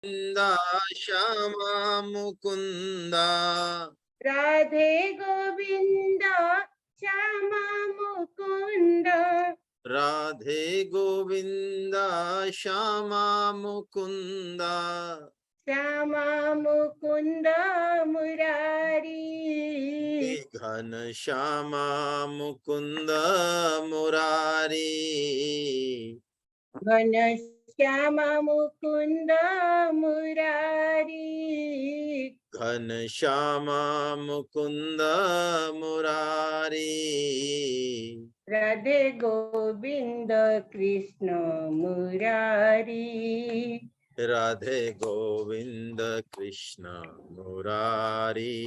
गोविंदा श्यामा मुकुंदा राधे गोविंदा श्यामा मुकुंद राधे गोविंदा श्यामा मुकुंदा श्यामा मुकुंद मुरारी घन श्यामा मुकुंद मुरारी घन श्यामा मुकुंद मुरारी घन श्यामा मुकुंद मुरारी राधे गोविंद कृष्ण मुरारी राधे गोविंद कृष्ण मुरारी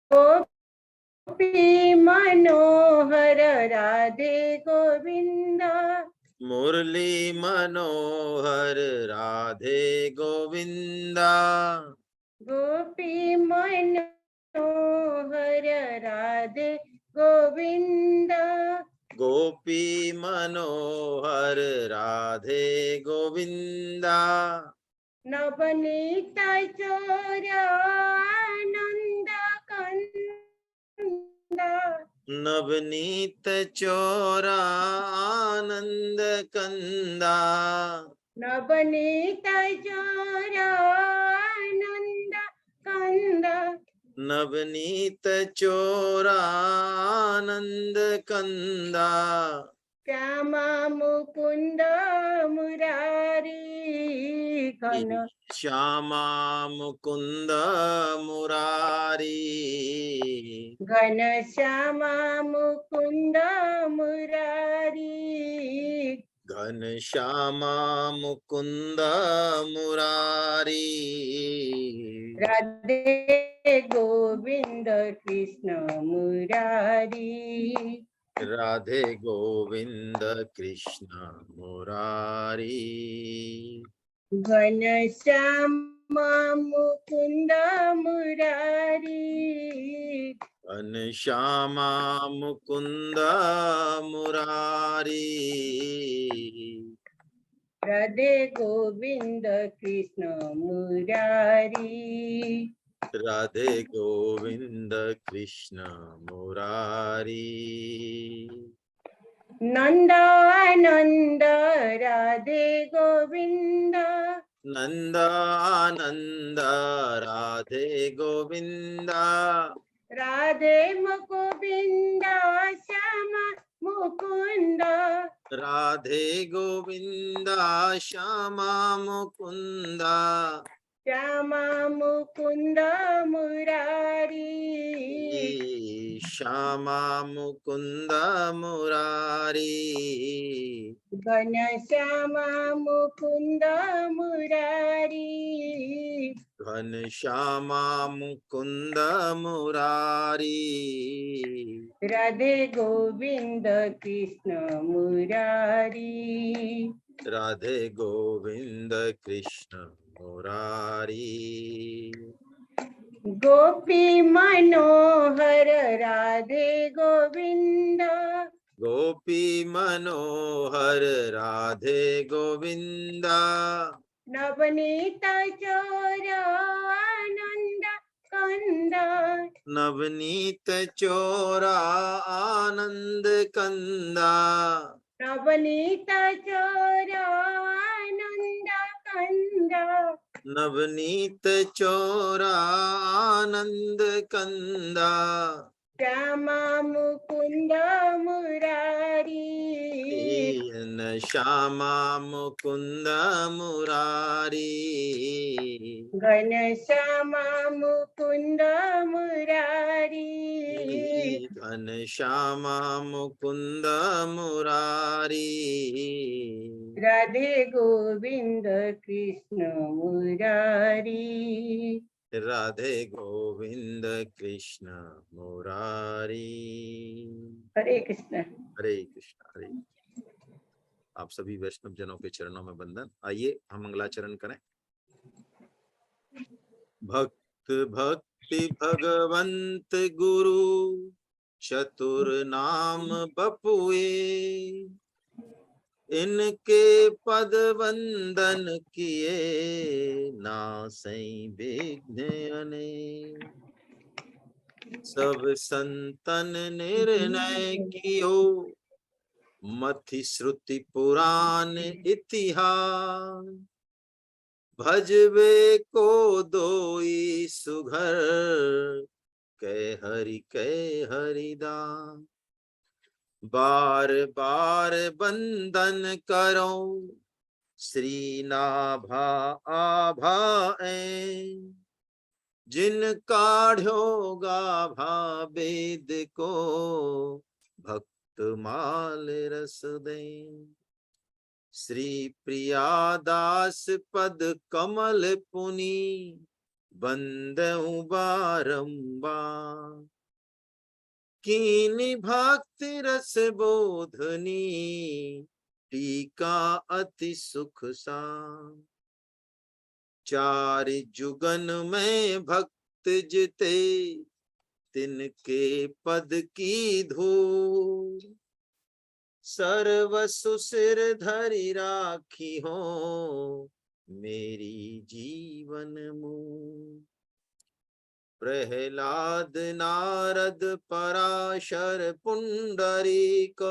गोपी मनोहर राधे गोविंद मुरली मनोहर राधे गोविंदा गोपी मनोहर राधे गोविंद गोपी मनोहर राधे गोविंदा नवनीत चोर आनंद कंद नवनीत चोरा आनंद कंदा नवनीत चोर आनंद कंद नवनीत चोरा आनंद कंदा श्यामा मुकुंद मुरारी घन श्यामा मुकुंद मुरारी घन श्यामा मुकुंद मुरारी घन श्यामा मुकुंद मुरारी राधे गोविंद कृष्ण मुरारी राधे गोविंद कृष्ण मुरारी घन श्यामा मुकुंद मुरारी घन श्यामा मुकुंद मुरारी राधे गोविंद कृष्ण मुरारी राधे गोविंद कृष्ण मुरारी नंदानंद राधे गोविंद नंद आनंद राधे गोविंदा राधे गोविंद श्यामा मुकुंद राधे गोविंदा श्यामा मुकुंदा श्यामा मुकुंद मुरारी श्यामा मुकुंद मुरारी घन श्यामा मुकुंद मुरारी घन श्यामा मुकुंद मुरारी राधे गोविंद कृष्ण मुरारी राधे गोविंद कृष्ण मुरारी गोपी मनोहर राधे गोविंद गोपी मनोहर राधे गोविंदा नवनीत चोर आनंद कंद नवनीत चोरा आनंद कंदा नवनीत चोर आनंद कंद नवनीत चोरा आनंद कंदा श्यामा मुकुंद मुरारी श्यामा मुकुंद मुरारी घन श्यामा मुकुंद मुरारी घन श्यामा मुकुंद मुरारी राधे गोविंद कृष्ण मुरारी राधे गोविंद कृष्ण मुरारी हरे कृष्ण हरे कृष्ण हरे। आप सभी वैष्णव जनों के चरणों में वंदन। आइए हम मंगलाचरण करें। भक्त भक्ति भगवंत गुरु चतुर नाम बपुए इनके पद वंदन किए, नासै विघ्न अनेक। सब संतन निर्णय कियो, मथि श्रुति पुराण इतिहास। भजबे को दोई सुघर, कै हरिदास। बार बार बंदन करो, श्री नाभा आभा ऐं। जिन काढ़ो गाभा वेद को, भक्त माल रस दें। श्री प्रिया दास पद कमल पुनि, बंदउ बारंबार। कीनि भक्ति रस बोधनी, टीका अति सुख सा। चार जुगन में भक्त जिते, तिनके पद की धूल। सर्वसु सिर धरि राखी हो, मेरी जीवन मूल। प्रहलाद नारद पराशर पुंडरीक,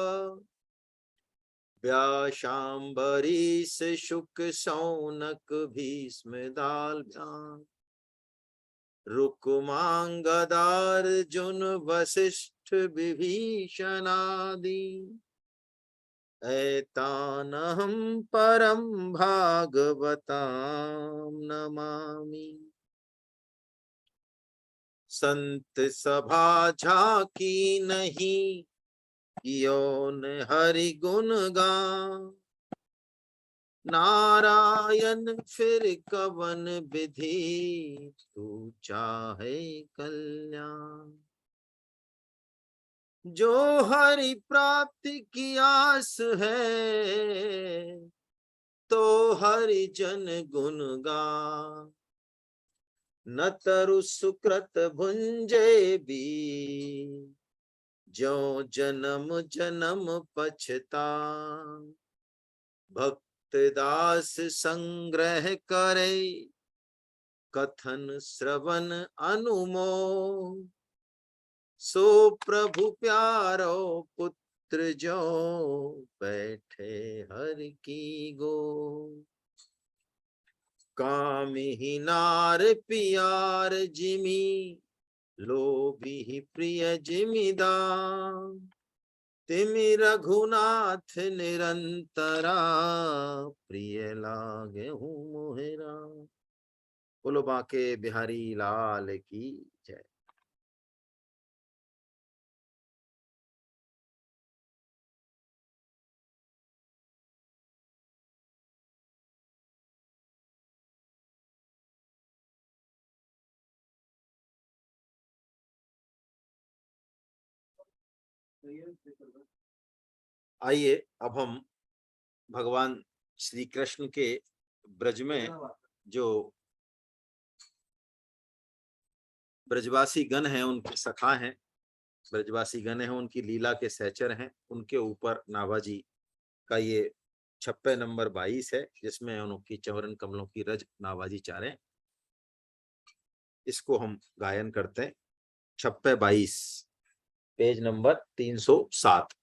व्यासांबरीश शुक शौनक भीष्म दालभ्याम। रुक्मांगद अर्जुन वशिष्ठ विभीषण आदि, एतानहं परम भागवतां नमामि। संत सभा झांकी नहीं, योन हरि गुण गान। नारायण फिर कवन विधि, तू चाहे कल्याण। जो हरि प्राप्ति की आस है, तो हरि जन गुण गा। न तरु सुकृत भुंजे भी, जो जन्म जन्म पछता। भक्त दास संग्रह करे, कथन श्रवण अनुमोद। सो प्रभु प्यारो पुत्र जो, बैठे हरि की गो। कामिही नार पियार जिमी, लोभी प्रिय जिमीदार। तिमि रघुनाथ निरंतरा, प्रिय लागे हूँ मोहेरा। बोलो बाके बिहारी लाल की जय। आइए अब हम भगवान श्री कृष्ण के ब्रज में जो ब्रजवासी गण हैं, उनके सखा हैं, ब्रजवासी गण हैं, उनकी लीला के सहचर हैं, उनके ऊपर नाभाजी का ये 56 नंबर 22 है, जिसमें उनकी चरण कमलों की रज नाभाजी चारें। इसको हम गायन करते हैं। 56 22 पेज नंबर 307।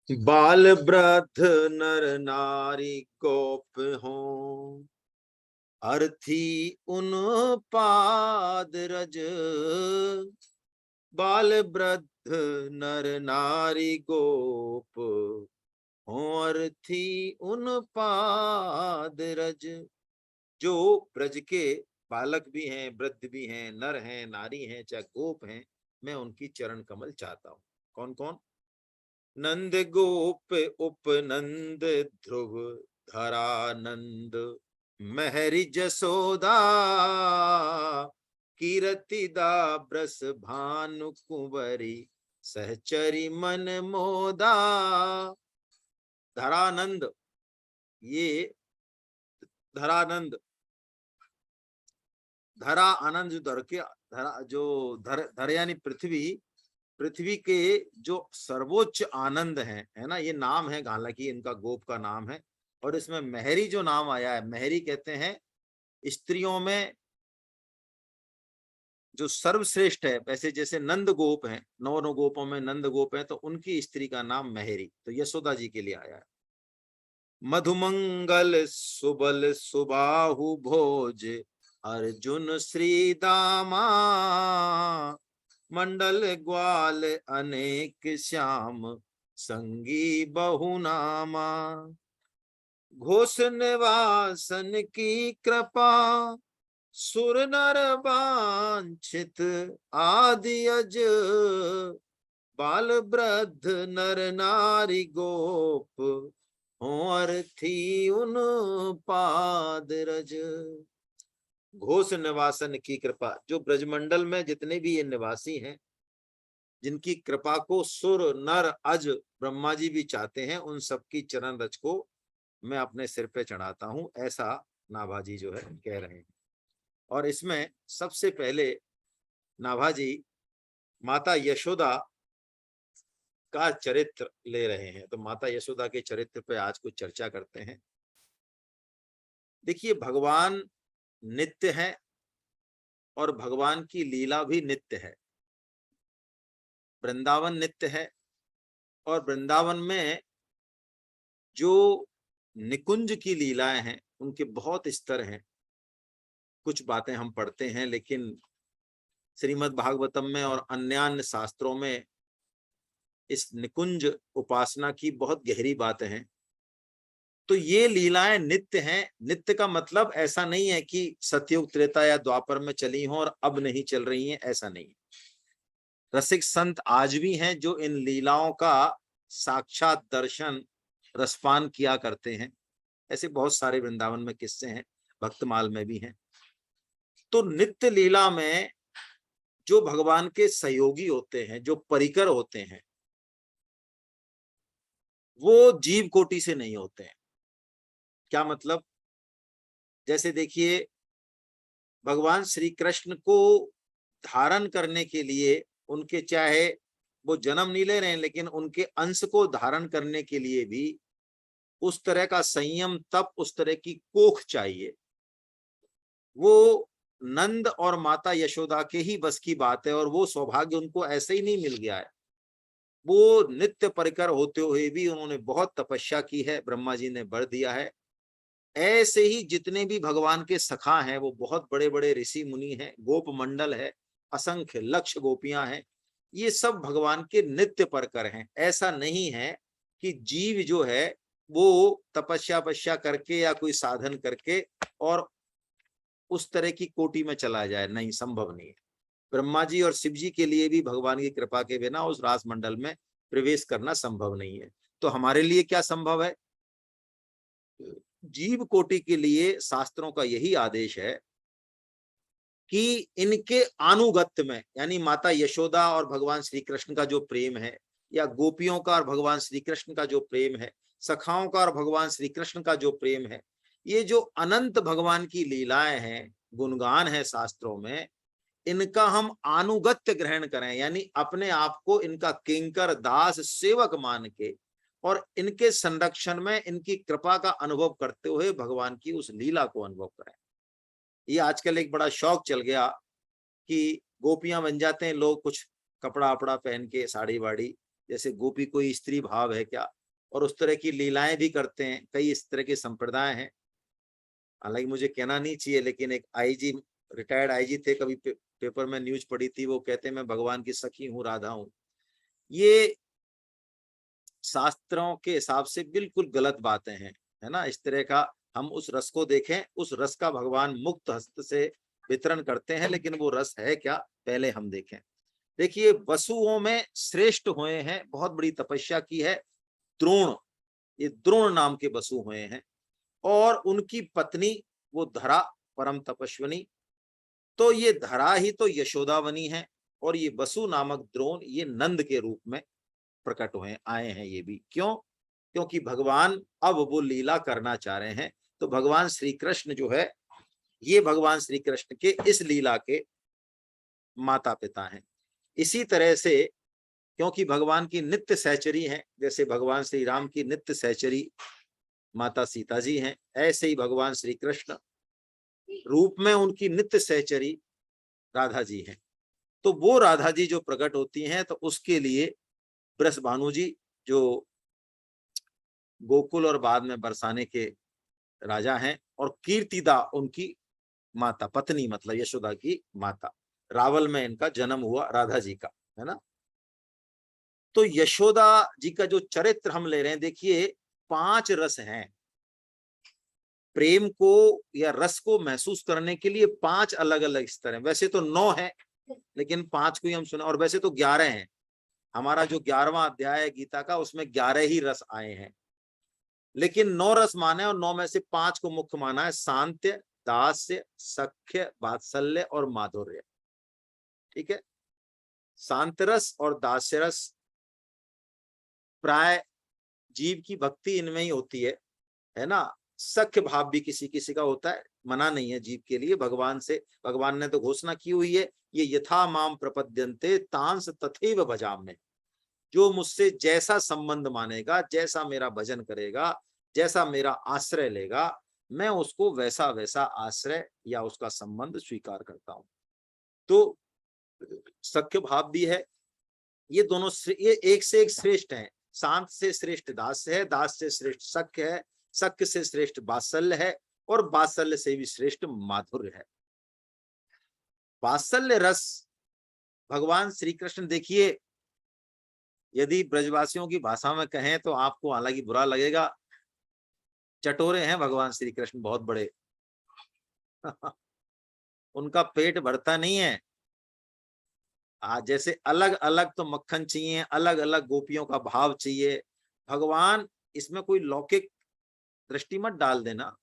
बाल वृद्ध नर नारी गोप हो, अर्थी उन पाद रज। बाल वृद्ध नर नारी गोप हो, अर्थी उन पाद रज। जो ब्रज के बालक भी हैं, वृद्ध भी हैं, नर हैं, नारी हैं, चाहे गोप हैं, मैं उनकी चरण कमल चाहता हूँ। कौन कौन? नंद गोप उपनंद ध्रुव धरानंद, महरी जसोदा कीरतिदा ब्रस भानु कुंवरी, सहचरी मन मोदा। धरानंद, ये धरानंद, धरा आनंद, जो धर के धरा, जो धर यानी पृथ्वी, पृथ्वी के जो सर्वोच्च आनंद है ना, ये नाम है, हालांकि इनका गोप का नाम है। और इसमें मेहरी जो नाम आया है, मेहरी कहते हैं स्त्रियों में जो सर्वश्रेष्ठ है। वैसे जैसे नंद गोप है, नौ गोपों में नंद गोप है, तो उनकी स्त्री का नाम मेहरी, तो यशोदा जी के लिए आया है। मधुमंगल सुबल सुबाहु भोज अर्जुन श्री दामा, मंडल ग्वाल अनेक श्याम संगी बहुनामा। घोष निवासन की कृपा सुर नर वांछित आदि अज, बाल वृद्ध नर नारी गोप हो अर्थी उन पाद रज। घोष निवासन की कृपा, जो ब्रजमंडल में जितने भी ये निवासी हैं, जिनकी कृपा को सुर नर अज ब्रह्मा जी भी चाहते हैं, उन सबकी चरण रज को मैं अपने सिर पे चढ़ाता हूं, ऐसा नाभाजी जो है कह रहे हैं। और इसमें सबसे पहले नाभाजी माता यशोदा का चरित्र ले रहे हैं। तो माता यशोदा के चरित्र पे आज कुछ चर्चा करते हैं। देखिए, भगवान नित्य है और भगवान की लीला भी नित्य है। वृंदावन नित्य है और वृंदावन में जो निकुंज की लीलाएं हैं उनके बहुत स्तर हैं। कुछ बातें हम पढ़ते हैं, लेकिन श्रीमद् भागवतम में और अन्य शास्त्रों में इस निकुंज उपासना की बहुत गहरी बातें हैं। तो ये लीलाएं नित्य हैं। नित्य का मतलब ऐसा नहीं है कि सतयुग त्रेता या द्वापर में चली हों और अब नहीं चल रही हैं, ऐसा नहीं है। रसिक संत आज भी हैं जो इन लीलाओं का साक्षात दर्शन रसपान किया करते हैं। ऐसे बहुत सारे वृंदावन में किस्से हैं, भक्तमाल में भी हैं। तो नित्य लीला में जो भगवान के सहयोगी होते हैं, जो परिकर होते हैं, वो जीव कोटि से नहीं होते हैं। क्या मतलब? जैसे देखिए, भगवान श्री कृष्ण को धारण करने के लिए उनके, चाहे वो जन्म नहीं ले रहे हैं, लेकिन उनके अंश को धारण करने के लिए भी उस तरह का संयम, तप, उस तरह की कोख चाहिए। वो नंद और माता यशोदा के ही बस की बात है, और वो सौभाग्य उनको ऐसे ही नहीं मिल गया है। वो नित्य परिकर होते हुए भी उन्होंने बहुत तपस्या की है, ब्रह्मा जी ने वर दिया है। ऐसे ही जितने भी भगवान के सखा हैं वो बहुत बड़े बड़े ऋषि मुनि हैं, गोप मंडल है, असंख्य लक्ष गोपियां हैं, ये सब भगवान के नित्य परकर हैं। ऐसा नहीं है कि जीव जो है वो तपस्या करके या कोई साधन करके और उस तरह की कोटि में चला जाए, नहीं, संभव नहीं है। ब्रह्मा जी और शिव जी के लिए भी भगवान की कृपा के बिना उस रास मंडल में प्रवेश करना संभव नहीं है। तो हमारे लिए क्या संभव है? जीव कोटि के लिए शास्त्रों का यही आदेश है कि इनके अनुगत्य में, यानी माता यशोदा और भगवान श्री कृष्ण का जो प्रेम है, या गोपियों का और भगवान श्री कृष्ण का जो प्रेम है, सखाओं का और भगवान श्री कृष्ण का जो प्रेम है, ये जो अनंत भगवान की लीलाएं हैं, गुणगान है शास्त्रों में, इनका हम अनुगत्य ग्रहण करें, यानी अपने आप को इनका किंकर दास सेवक मान के और इनके संरक्षण में इनकी कृपा का अनुभव करते हुए भगवान की उस लीला को अनुभव करें। ये आजकल एक बड़ा शौक चल गया कि गोपियां बन जाते हैं लोग, कुछ कपड़ा वपड़ा पहन के, साड़ी वाड़ी, जैसे गोपी कोई स्त्री भाव है क्या, और उस तरह की लीलाएं भी करते हैं। कई इस तरह के संप्रदाय हैं। हालांकि मुझे कहना नहीं चाहिए, लेकिन एक आईजी, रिटायर्ड आईजी थे, कभी पेपर में न्यूज पड़ी थी, वो कहते हैं मैं भगवान की सखी हूँ, राधा हूँ। ये शास्त्रों के हिसाब से बिल्कुल गलत बातें हैं, है ना। इस तरह का हम उस रस को देखें, उस रस का भगवान मुक्त हस्त से वितरण करते हैं, लेकिन वो रस है क्या, पहले हम देखें। देखिए, वसुओं में श्रेष्ठ हुए हैं, बहुत बड़ी तपस्या की है द्रोण। ये द्रोण नाम के वसु हुए हैं, और उनकी पत्नी वो धरा, परम तपस्विनी। तो ये धरा ही तो यशोदा बनी है, और ये वसु नामक द्रोण ये नंद के रूप में प्रकट हुए आए हैं। ये भी क्यों? क्योंकि भगवान अब वो लीला करना चाह रहे हैं। तो भगवान श्री कृष्ण जो है, ये भगवान श्री कृष्ण के इस लीला के माता पिता हैं। इसी तरह से क्योंकि भगवान की नित्य सहचरी हैं, जैसे भगवान श्री राम की नित्य सहचरी माता सीता जी हैं, ऐसे ही भगवान श्री कृष्ण रूप में उनकी नित्य सहचरी राधा जी हैं। तो वो राधा जी जो प्रकट होती हैं, तो उसके लिए बृषभानु जी जो गोकुल और बाद में बरसाने के राजा हैं, और कीर्तिदा उनकी माता, पत्नी मतलब यशोदा की माता। रावल में इनका जन्म हुआ राधा जी का, है ना। तो यशोदा जी का जो चरित्र हम ले रहे हैं, देखिए 5 रस हैं। प्रेम को या रस को महसूस करने के लिए 5 अलग अलग स्तर हैं। वैसे तो 9 है, लेकिन 5 को ही हम सुना, और वैसे तो 11 हैं। हमारा जो 11वां अध्याय है गीता का, उसमें 11 ही रस आए हैं, लेकिन 9 रस माने, और 9 में से 5 को मुख्य माना है, शांत्य, दास्य, सख्य, वात्सल्य और माधुर्य। ठीक है। शांत रस और दास्य रस प्राय जीव की भक्ति इनमें ही होती है ना। सख्य भाव भी किसी किसी का होता है, मना नहीं है जीव के लिए भगवान से। भगवान ने तो घोषणा की हुई है, ये यथा माम प्रपद्यन्ते तांस तथैव भजाम्ये। जो मुझसे जैसा संबंध मानेगा, जैसा मेरा भजन करेगा, जैसा मेरा आश्रय लेगा, मैं उसको वैसा वैसा आश्रय या उसका संबंध स्वीकार करता हूं। तो सख्य भाव भी है। ये दोनों ये एक से एक श्रेष्ठ हैं। शांत से श्रेष्ठ दास्य है, दास से श्रेष्ठ सख्य है, सख्य से श्रेष्ठ वात्सल्य है, और वात्सल्य से भी श्रेष्ठ माधुर्य है। वात्सल्य रस भगवान श्री कृष्ण, देखिए यदि ब्रजवासियों की भाषा में कहें तो आपको हालांकि बुरा लगेगा, चटोरे हैं भगवान श्री कृष्ण, बहुत बड़े। उनका पेट भरता नहीं है। जैसे अलग अलग तो मक्खन चाहिए, अलग अलग गोपियों का भाव चाहिए। भगवान इसमें कोई लौकिक दृष्टि मत डाल देना।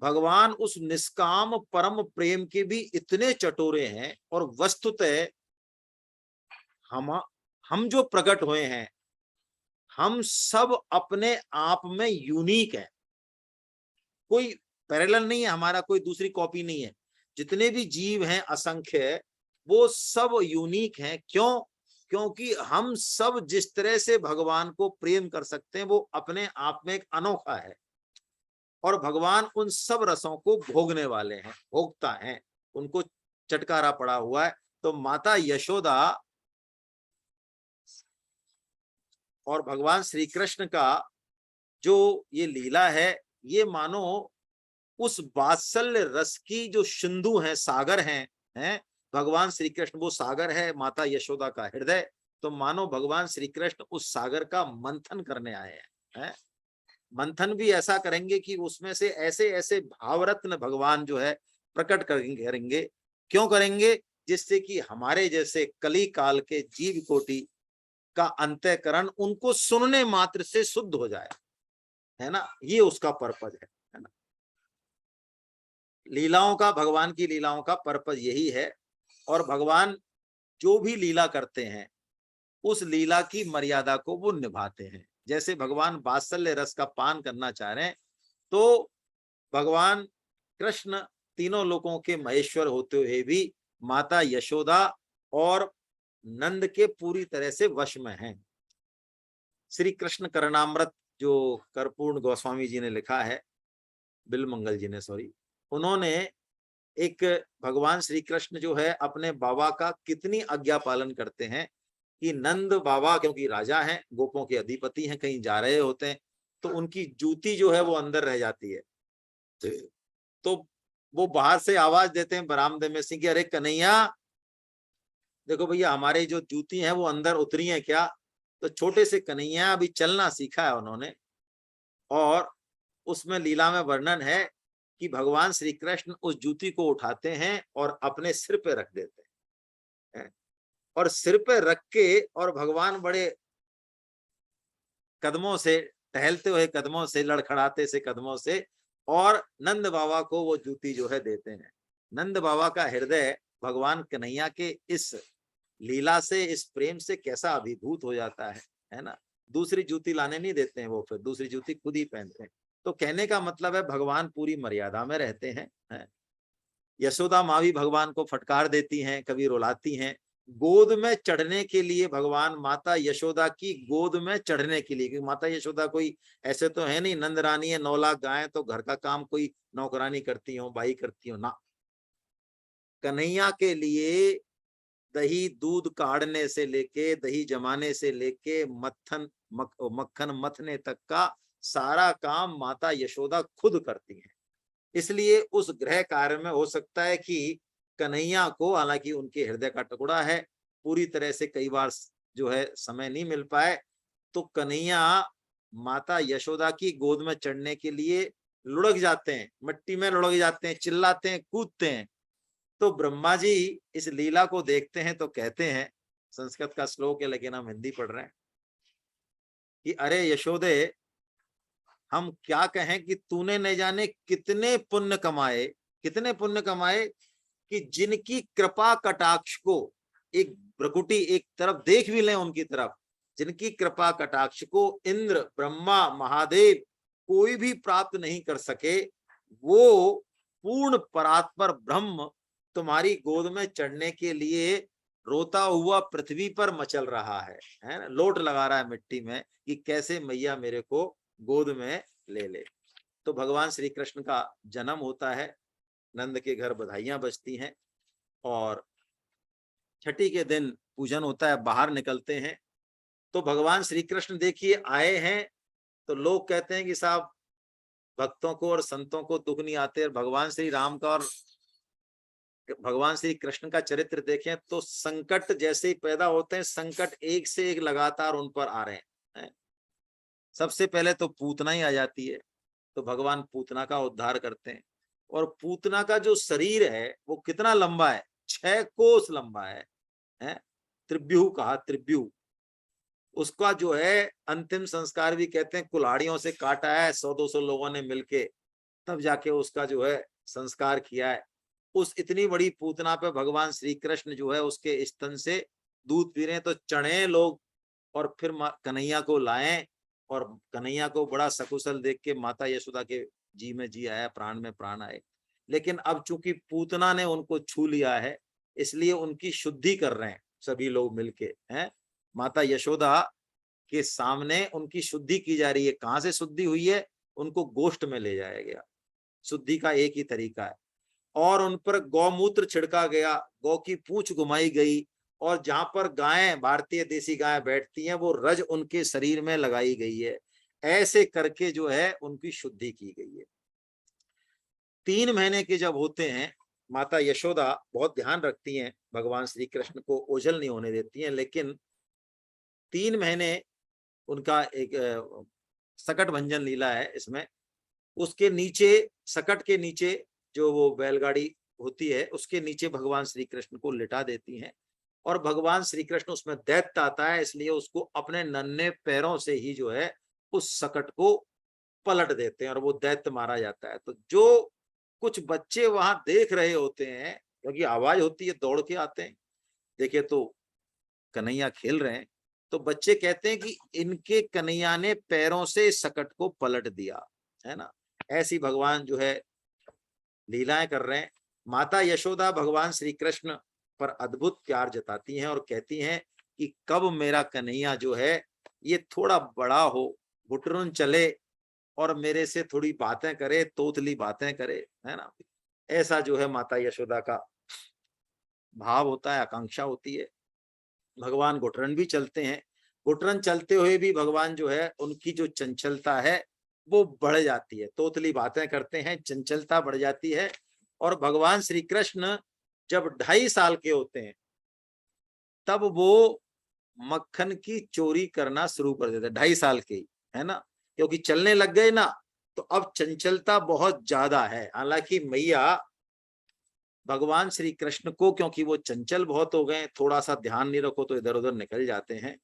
भगवान उस निष्काम परम प्रेम के भी इतने चटोरे हैं, और वस्तुतः हम जो प्रकट हुए हैं, हम सब अपने आप में यूनिक है। कोई पैरेलल नहीं है हमारा, कोई दूसरी कॉपी नहीं है। जितने भी जीव हैं असंख्य, वो सब यूनिक हैं। क्यों? क्योंकि हम सब जिस तरह से भगवान को प्रेम कर सकते हैं, वो अपने आप में एक अनोखा है। और भगवान उन सब रसों को भोगने वाले हैं, भोगता हैं, उनको चटकारा पड़ा हुआ है। तो माता यशोदा और भगवान श्री कृष्ण का जो ये लीला है, ये मानो उस वात्सल्य रस की जो सिंधु है, सागर हैं भगवान श्री कृष्ण, वो सागर है माता यशोदा का हृदय। तो मानो भगवान श्री कृष्ण उस सागर का मंथन करने आए हैं। मंथन भी ऐसा करेंगे कि उसमें से ऐसे ऐसे भावरत्न भगवान जो है प्रकट करेंगे। क्यों करेंगे? जिससे कि हमारे जैसे कली काल के जीव कोटि का अंतःकरण उनको सुनने मात्र से शुद्ध हो जाए, है ना। ये उसका पर्पज है ना। लीलाओं का, भगवान की लीलाओं का पर्पज यही है। और भगवान जो भी लीला करते हैं, उस लीला की मर्यादा को वो निभाते हैं। जैसे भगवान वात्सल्य रस का पान करना चाह रहे हैं, तो भगवान कृष्ण तीनों लोकों के महेश्वर होते हुए भी माता यशोदा और नंद के पूरी तरह से वश में हैं। श्री कृष्ण करणामृत जो कर्पूर्ण गोस्वामी जी ने लिखा है, बिलमंगल जी ने, सॉरी, उन्होंने एक भगवान श्री कृष्ण जो है अपने बाबा का कितनी आज्ञा पालन करते हैं कि नंद बाबा क्योंकि राजा हैं, गोपों के अधिपति हैं, कहीं जा रहे होते हैं, तो उनकी जूती जो है वो अंदर रह जाती है। तो वो बाहर से आवाज देते हैं बरामदे में से कि अरे कन्हैया, देखो भैया हमारे जो जूती हैं वो अंदर उतरी हैं क्या। तो छोटे से कन्हैया अभी चलना सीखा है उन्होंने, और उसमें लीला में वर्णन है कि भगवान श्री कृष्ण उस जूती को उठाते हैं और अपने सिर पे रख देते हैं, और सिर पे रख के, और भगवान बड़े कदमों से, टहलते हुए कदमों से, लड़खड़ाते से कदमों से, और नंद बाबा को वो जूती जो है देते हैं। नंद बाबा का हृदय भगवान कन्हैया के इस लीला से, इस प्रेम से कैसा अभिभूत हो जाता है ना। दूसरी जूती लाने नहीं देते हैं वो, फिर दूसरी जूती खुद ही पहनते हैं। तो कहने का मतलब है भगवान पूरी मर्यादा में रहते हैं। यशोदा माँ भी भगवान को फटकार देती हैं, कभी रुलाती हैं, गोद में चढ़ने के लिए, भगवान माता यशोदा की गोद में चढ़ने के लिए, क्योंकि माता यशोदा कोई ऐसे तो है नहीं, नंद रानी है, 9 लाख गायें, तो घर का काम कोई नौकरानी करती हो, बाई करती हो ना। कन्हैया के लिए दही दूध काढ़ने से लेके, दही जमाने से लेके, मक्खन मथने तक का सारा काम माता यशोदा खुद करती हैं। इसलिए उस गृह कार्य में हो सकता है कि कन्हैया को, हालांकि उनके हृदय का टुकड़ा है, पूरी तरह से कई बार जो है समय नहीं मिल पाए, तो कन्हैया माता यशोदा की गोद में चढ़ने के लिए लुढ़क जाते हैं, मिट्टी में लुढ़क जाते हैं, चिल्लाते हैं, कूदते हैं। तो ब्रह्मा जी इस लीला को देखते हैं तो कहते हैं, संस्कृत का श्लोक है लेकिन हम हिंदी पढ़ रहे हैं, कि अरे यशोदे, हम क्या कहें कि तूने न जाने कितने पुण्य कमाए, कितने पुण्य कमाए, कि जिनकी कृपा कटाक्ष को, एक भ्रकुटी एक तरफ देख भी लें उनकी तरफ, जिनकी कृपा कटाक्ष को इंद्र, ब्रह्मा, महादेव कोई भी प्राप्त नहीं कर सके, वो पूर्ण परात्पर ब्रह्म तुम्हारी गोद में चढ़ने के लिए रोता हुआ पृथ्वी पर मचल रहा है ना, लोट लगा रहा है मिट्टी में कि कैसे मैया मेरे को गोद में ले ले। तो भगवान श्री कृष्ण का जन्म होता है, नंद के घर बधाइयां बजती हैं, और छठी के दिन पूजन होता है, बाहर निकलते हैं। तो भगवान श्री कृष्ण देखिए आए हैं, तो लोग कहते हैं कि साहब भक्तों को और संतों को दुख नहीं आते, और भगवान श्री राम का और भगवान श्री कृष्ण का चरित्र देखें तो संकट जैसे ही पैदा होते हैं, संकट एक से एक लगातार उन पर आ रहे हैं। सबसे पहले तो पूतना ही आ जाती है, तो भगवान पूतना का उद्धार करते हैं, और पूतना का जो शरीर है वो कितना लंबा है, 6 कोस लंबा है, त्रिव्यूह कहा, त्रिव्यूह। उसका जो है अंतिम संस्कार भी कहते हैं कुल्हाड़ियों से काटा है, 100-200 लोगों ने मिलके तब जाके उसका जो है संस्कार किया है। उस इतनी बड़ी पूतना पे भगवान श्री कृष्ण जो है उसके स्तन से दूध पी रहे हैं, तो चढ़े लोग और फिर कन्हैया को लाएं, और कन्हैया को बड़ा सकुशल देख के माता यशोदा के जी में जी आया, प्राण में प्राण आए। लेकिन अब चूंकि पूतना ने उनको छू लिया है, इसलिए उनकी शुद्धि कर रहे हैं सभी लोग मिलके, हैं, माता यशोदा के सामने उनकी शुद्धि की जा रही है। कहां से शुद्धि हुई है, उनको गोष्ठ में ले जाया गया। शुद्धि का एक ही तरीका है, और उन पर गौमूत्र छिड़का गया, गौ की पूंछ घुमाई गई, और जहां पर गायें, भारतीय देसी गायें बैठती हैं, वो रज उनके शरीर में लगाई गई है। ऐसे करके जो है उनकी शुद्धि की गई है। 3 महीने के जब होते हैं, माता यशोदा बहुत ध्यान रखती हैं, भगवान श्री कृष्ण को ओझल नहीं होने देती हैं, लेकिन 3 महीने उनका एक सकट भंजन लीला है इसमें। उसके नीचे, सकट के नीचे जो वो बैलगाड़ी होती है, उसके नीचे भगवान श्री कृष्ण को लिटा देती हैं, और भगवान श्री कृष्ण, उसमें दैत्य आता है, इसलिए उसको अपने नन्हे पैरों से ही जो है उस सकट को पलट देते हैं, और वो दैत्य मारा जाता है। तो जो कुछ बच्चे वहां देख रहे होते हैं, क्योंकि आवाज होती है, दौड़ के आते हैं, देखिए तो कन्हैया खेल रहे हैं, तो बच्चे कहते हैं कि इनके कन्हैया ने पैरों से सकट को पलट दिया, है ना। ऐसी भगवान जो है लीलाएं कर रहे हैं। माता यशोदा भगवान श्री कृष्ण पर अद्भुत प्यार जताती हैं, और कहती हैं कि कब मेरा कन्हैया जो है ये थोड़ा बड़ा हो, घुटरुन चले, और मेरे से थोड़ी बातें करे, तोतली बातें करे, है ना। ऐसा जो है माता यशोदा का भाव होता है, आकांक्षा होती है। भगवान घुटरन भी चलते हैं, घुटरन चलते हुए भी भगवान जो है उनकी जो चंचलता है वो बढ़ जाती है, तोतली बातें करते हैं, चंचलता बढ़ जाती है। और भगवान श्री कृष्ण जब 2.5 साल के होते हैं, तब वो मक्खन की चोरी करना शुरू कर देते हैं, 2.5 साल के ही, है ना, क्योंकि चलने लग गए ना, तो अब चंचलता बहुत ज्यादा है। हालांकि मैया भगवान श्री कृष्ण को, क्योंकि वो चंचल बहुत हो गए, थोड़ा सा ध्यान नहीं रखो तो इधर उधर निकल जाते हैं,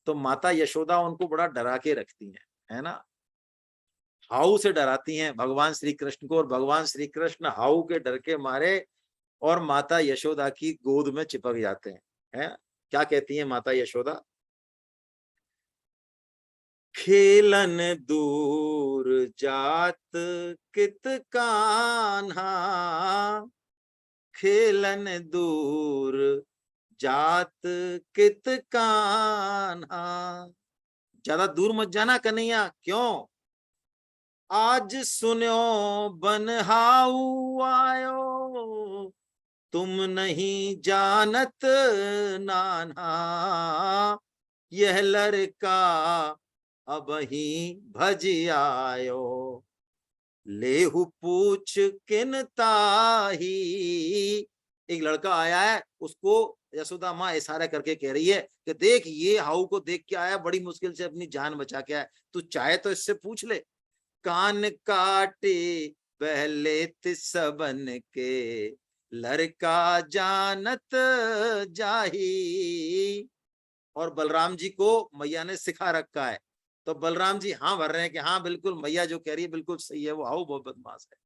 तो माता यशोदा उनको बड़ा डरा के रखती हैं, है ना। हाउ से डराती हैं भगवान श्री कृष्ण को, और भगवान श्री कृष्ण हाउ के डर के मारे और माता यशोदा की गोद में चिपक जाते हैं। क्या कहती हैं माता यशोदा, खेलन दूर जात कित कान्हा, खेलन दूर जात कित कान्हा। ज्यादा दूर मत जाना कन्हैया, क्यों? आज सुन्यो बनहाऊ आयो, तुम नहीं जानत नाना, यह लड़का अब ही भज आयो, लेहु पूछ किन ताही। एक लड़का आया है, उसको यशोदा माँ इशारा करके कह रही है कि देख ये हाउ को देख के आया, बड़ी मुश्किल से अपनी जान बचा के आया, तू चाहे तो इससे पूछ ले। कान काटे पहले सबन के, लड़का जानत जाही। और बलराम जी को मैया ने सिखा रखा है, तो बलराम जी हाँ भर रहे हैं कि हाँ बिल्कुल मैया जो कह रही है बिल्कुल सही है, वो हाउ बहुत बदमाश है।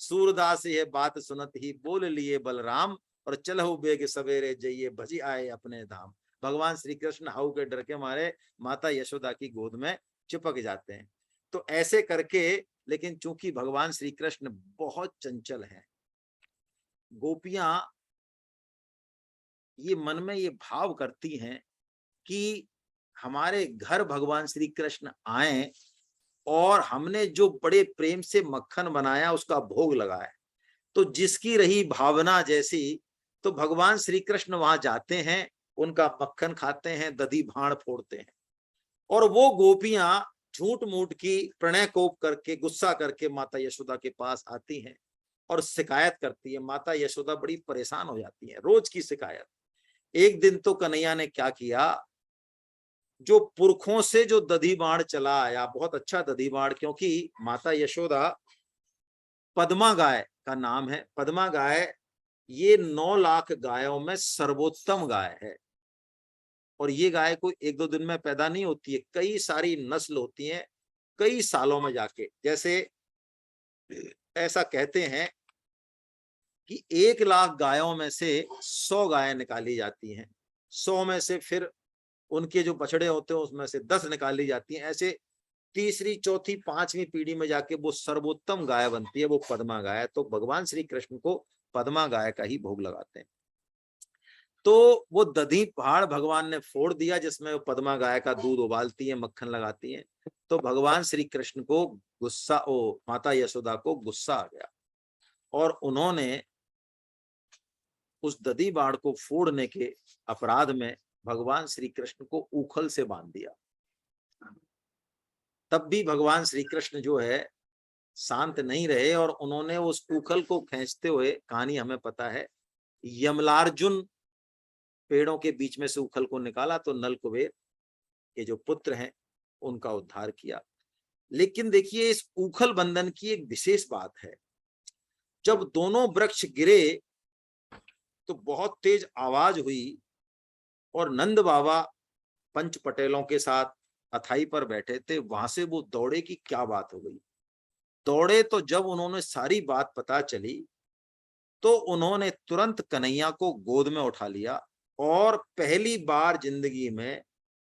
सूरदास ये बात सुनत ही बोल लिए बलराम, और चलहु बेग सवेरे जइए भजी आए अपने धाम। भगवान श्री कृष्ण हाउ के डर के मारे माता यशोदा की गोद में चिपक जाते हैं। तो ऐसे करके, लेकिन चूंकि भगवान श्री कृष्ण बहुत चंचल हैं, गोपियां ये मन में ये भाव करती हैं कि हमारे घर भगवान श्री कृष्ण आए और हमने जो बड़े प्रेम से मक्खन बनाया उसका भोग लगाया, तो जिसकी रही भावना जैसी, तो भगवान श्री कृष्ण वहां जाते हैं, उनका मक्खन खाते हैं, दधी भाण फोड़ते हैं। और वो गोपियां झूठ मूठ की प्रणय कोप करके, गुस्सा करके माता यशोदा के पास आती हैं और शिकायत करती है। माता यशोदा बड़ी परेशान हो जाती है, रोज की शिकायत। एक दिन तो कन्हैया ने क्या किया, जो पुरखों से जो दधी बाण चला आया, बहुत अच्छा दधी बाण, क्योंकि माता यशोदा, पद्मा गाय का नाम है, पद्मा गाय ये 9 लाख गायों में सर्वोत्तम गाय है। और ये गाय कोई एक दो दिन में पैदा नहीं होती है, कई सारी नस्ल होती हैं कई सालों में जाके। जैसे ऐसा कहते हैं कि 1 लाख गायों में से 100 गायें निकाली जाती हैं, 100 में से फिर उनके जो बछड़े होते हैं उसमें से 10 निकाली जाती हैं। ऐसे तीसरी चौथी पांचवी पीढ़ी में जाके वो सर्वोत्तम गाय बनती है, वो पद्मा गाय। तो भगवान श्री कृष्ण को पद्मा गाय का ही भोग लगाते हैं। तो वो दधी पहाड़ भगवान ने फोड़ दिया, जिसमें वो पद्मा गाय का दूध उबालती है, मक्खन लगाती है। तो भगवान श्री कृष्ण को गुस्सा, ओ माता यशोदा को गुस्सा आ गया, और उन्होंने उस दधी बाड़ को फोड़ने के अपराध में भगवान श्री कृष्ण को ऊखल से बांध दिया। तब भी भगवान श्री कृष्ण जो है शांत नहीं रहे, और उन्होंने उस ऊखल को खींचते हुए, कहानी हमें पता है, यमलार्जुन पेड़ों के बीच में से उखल को निकाला, तो नल कुबेर के जो पुत्र हैं उनका उद्धार किया। लेकिन देखिए इस उखल बंधन की एक विशेष बात है, जब दोनों वृक्ष गिरे तो बहुत तेज आवाज हुई, और नंद बाबा पंच पटेलों के साथ अथाई पर बैठे थे, वहां से वो दौड़े कि क्या बात हो गई। दौड़े तो जब उन्होंने सारी बात पता चली, तो उन्होंने तुरंत कन्हैया को गोद में उठा लिया, और पहली बार जिंदगी में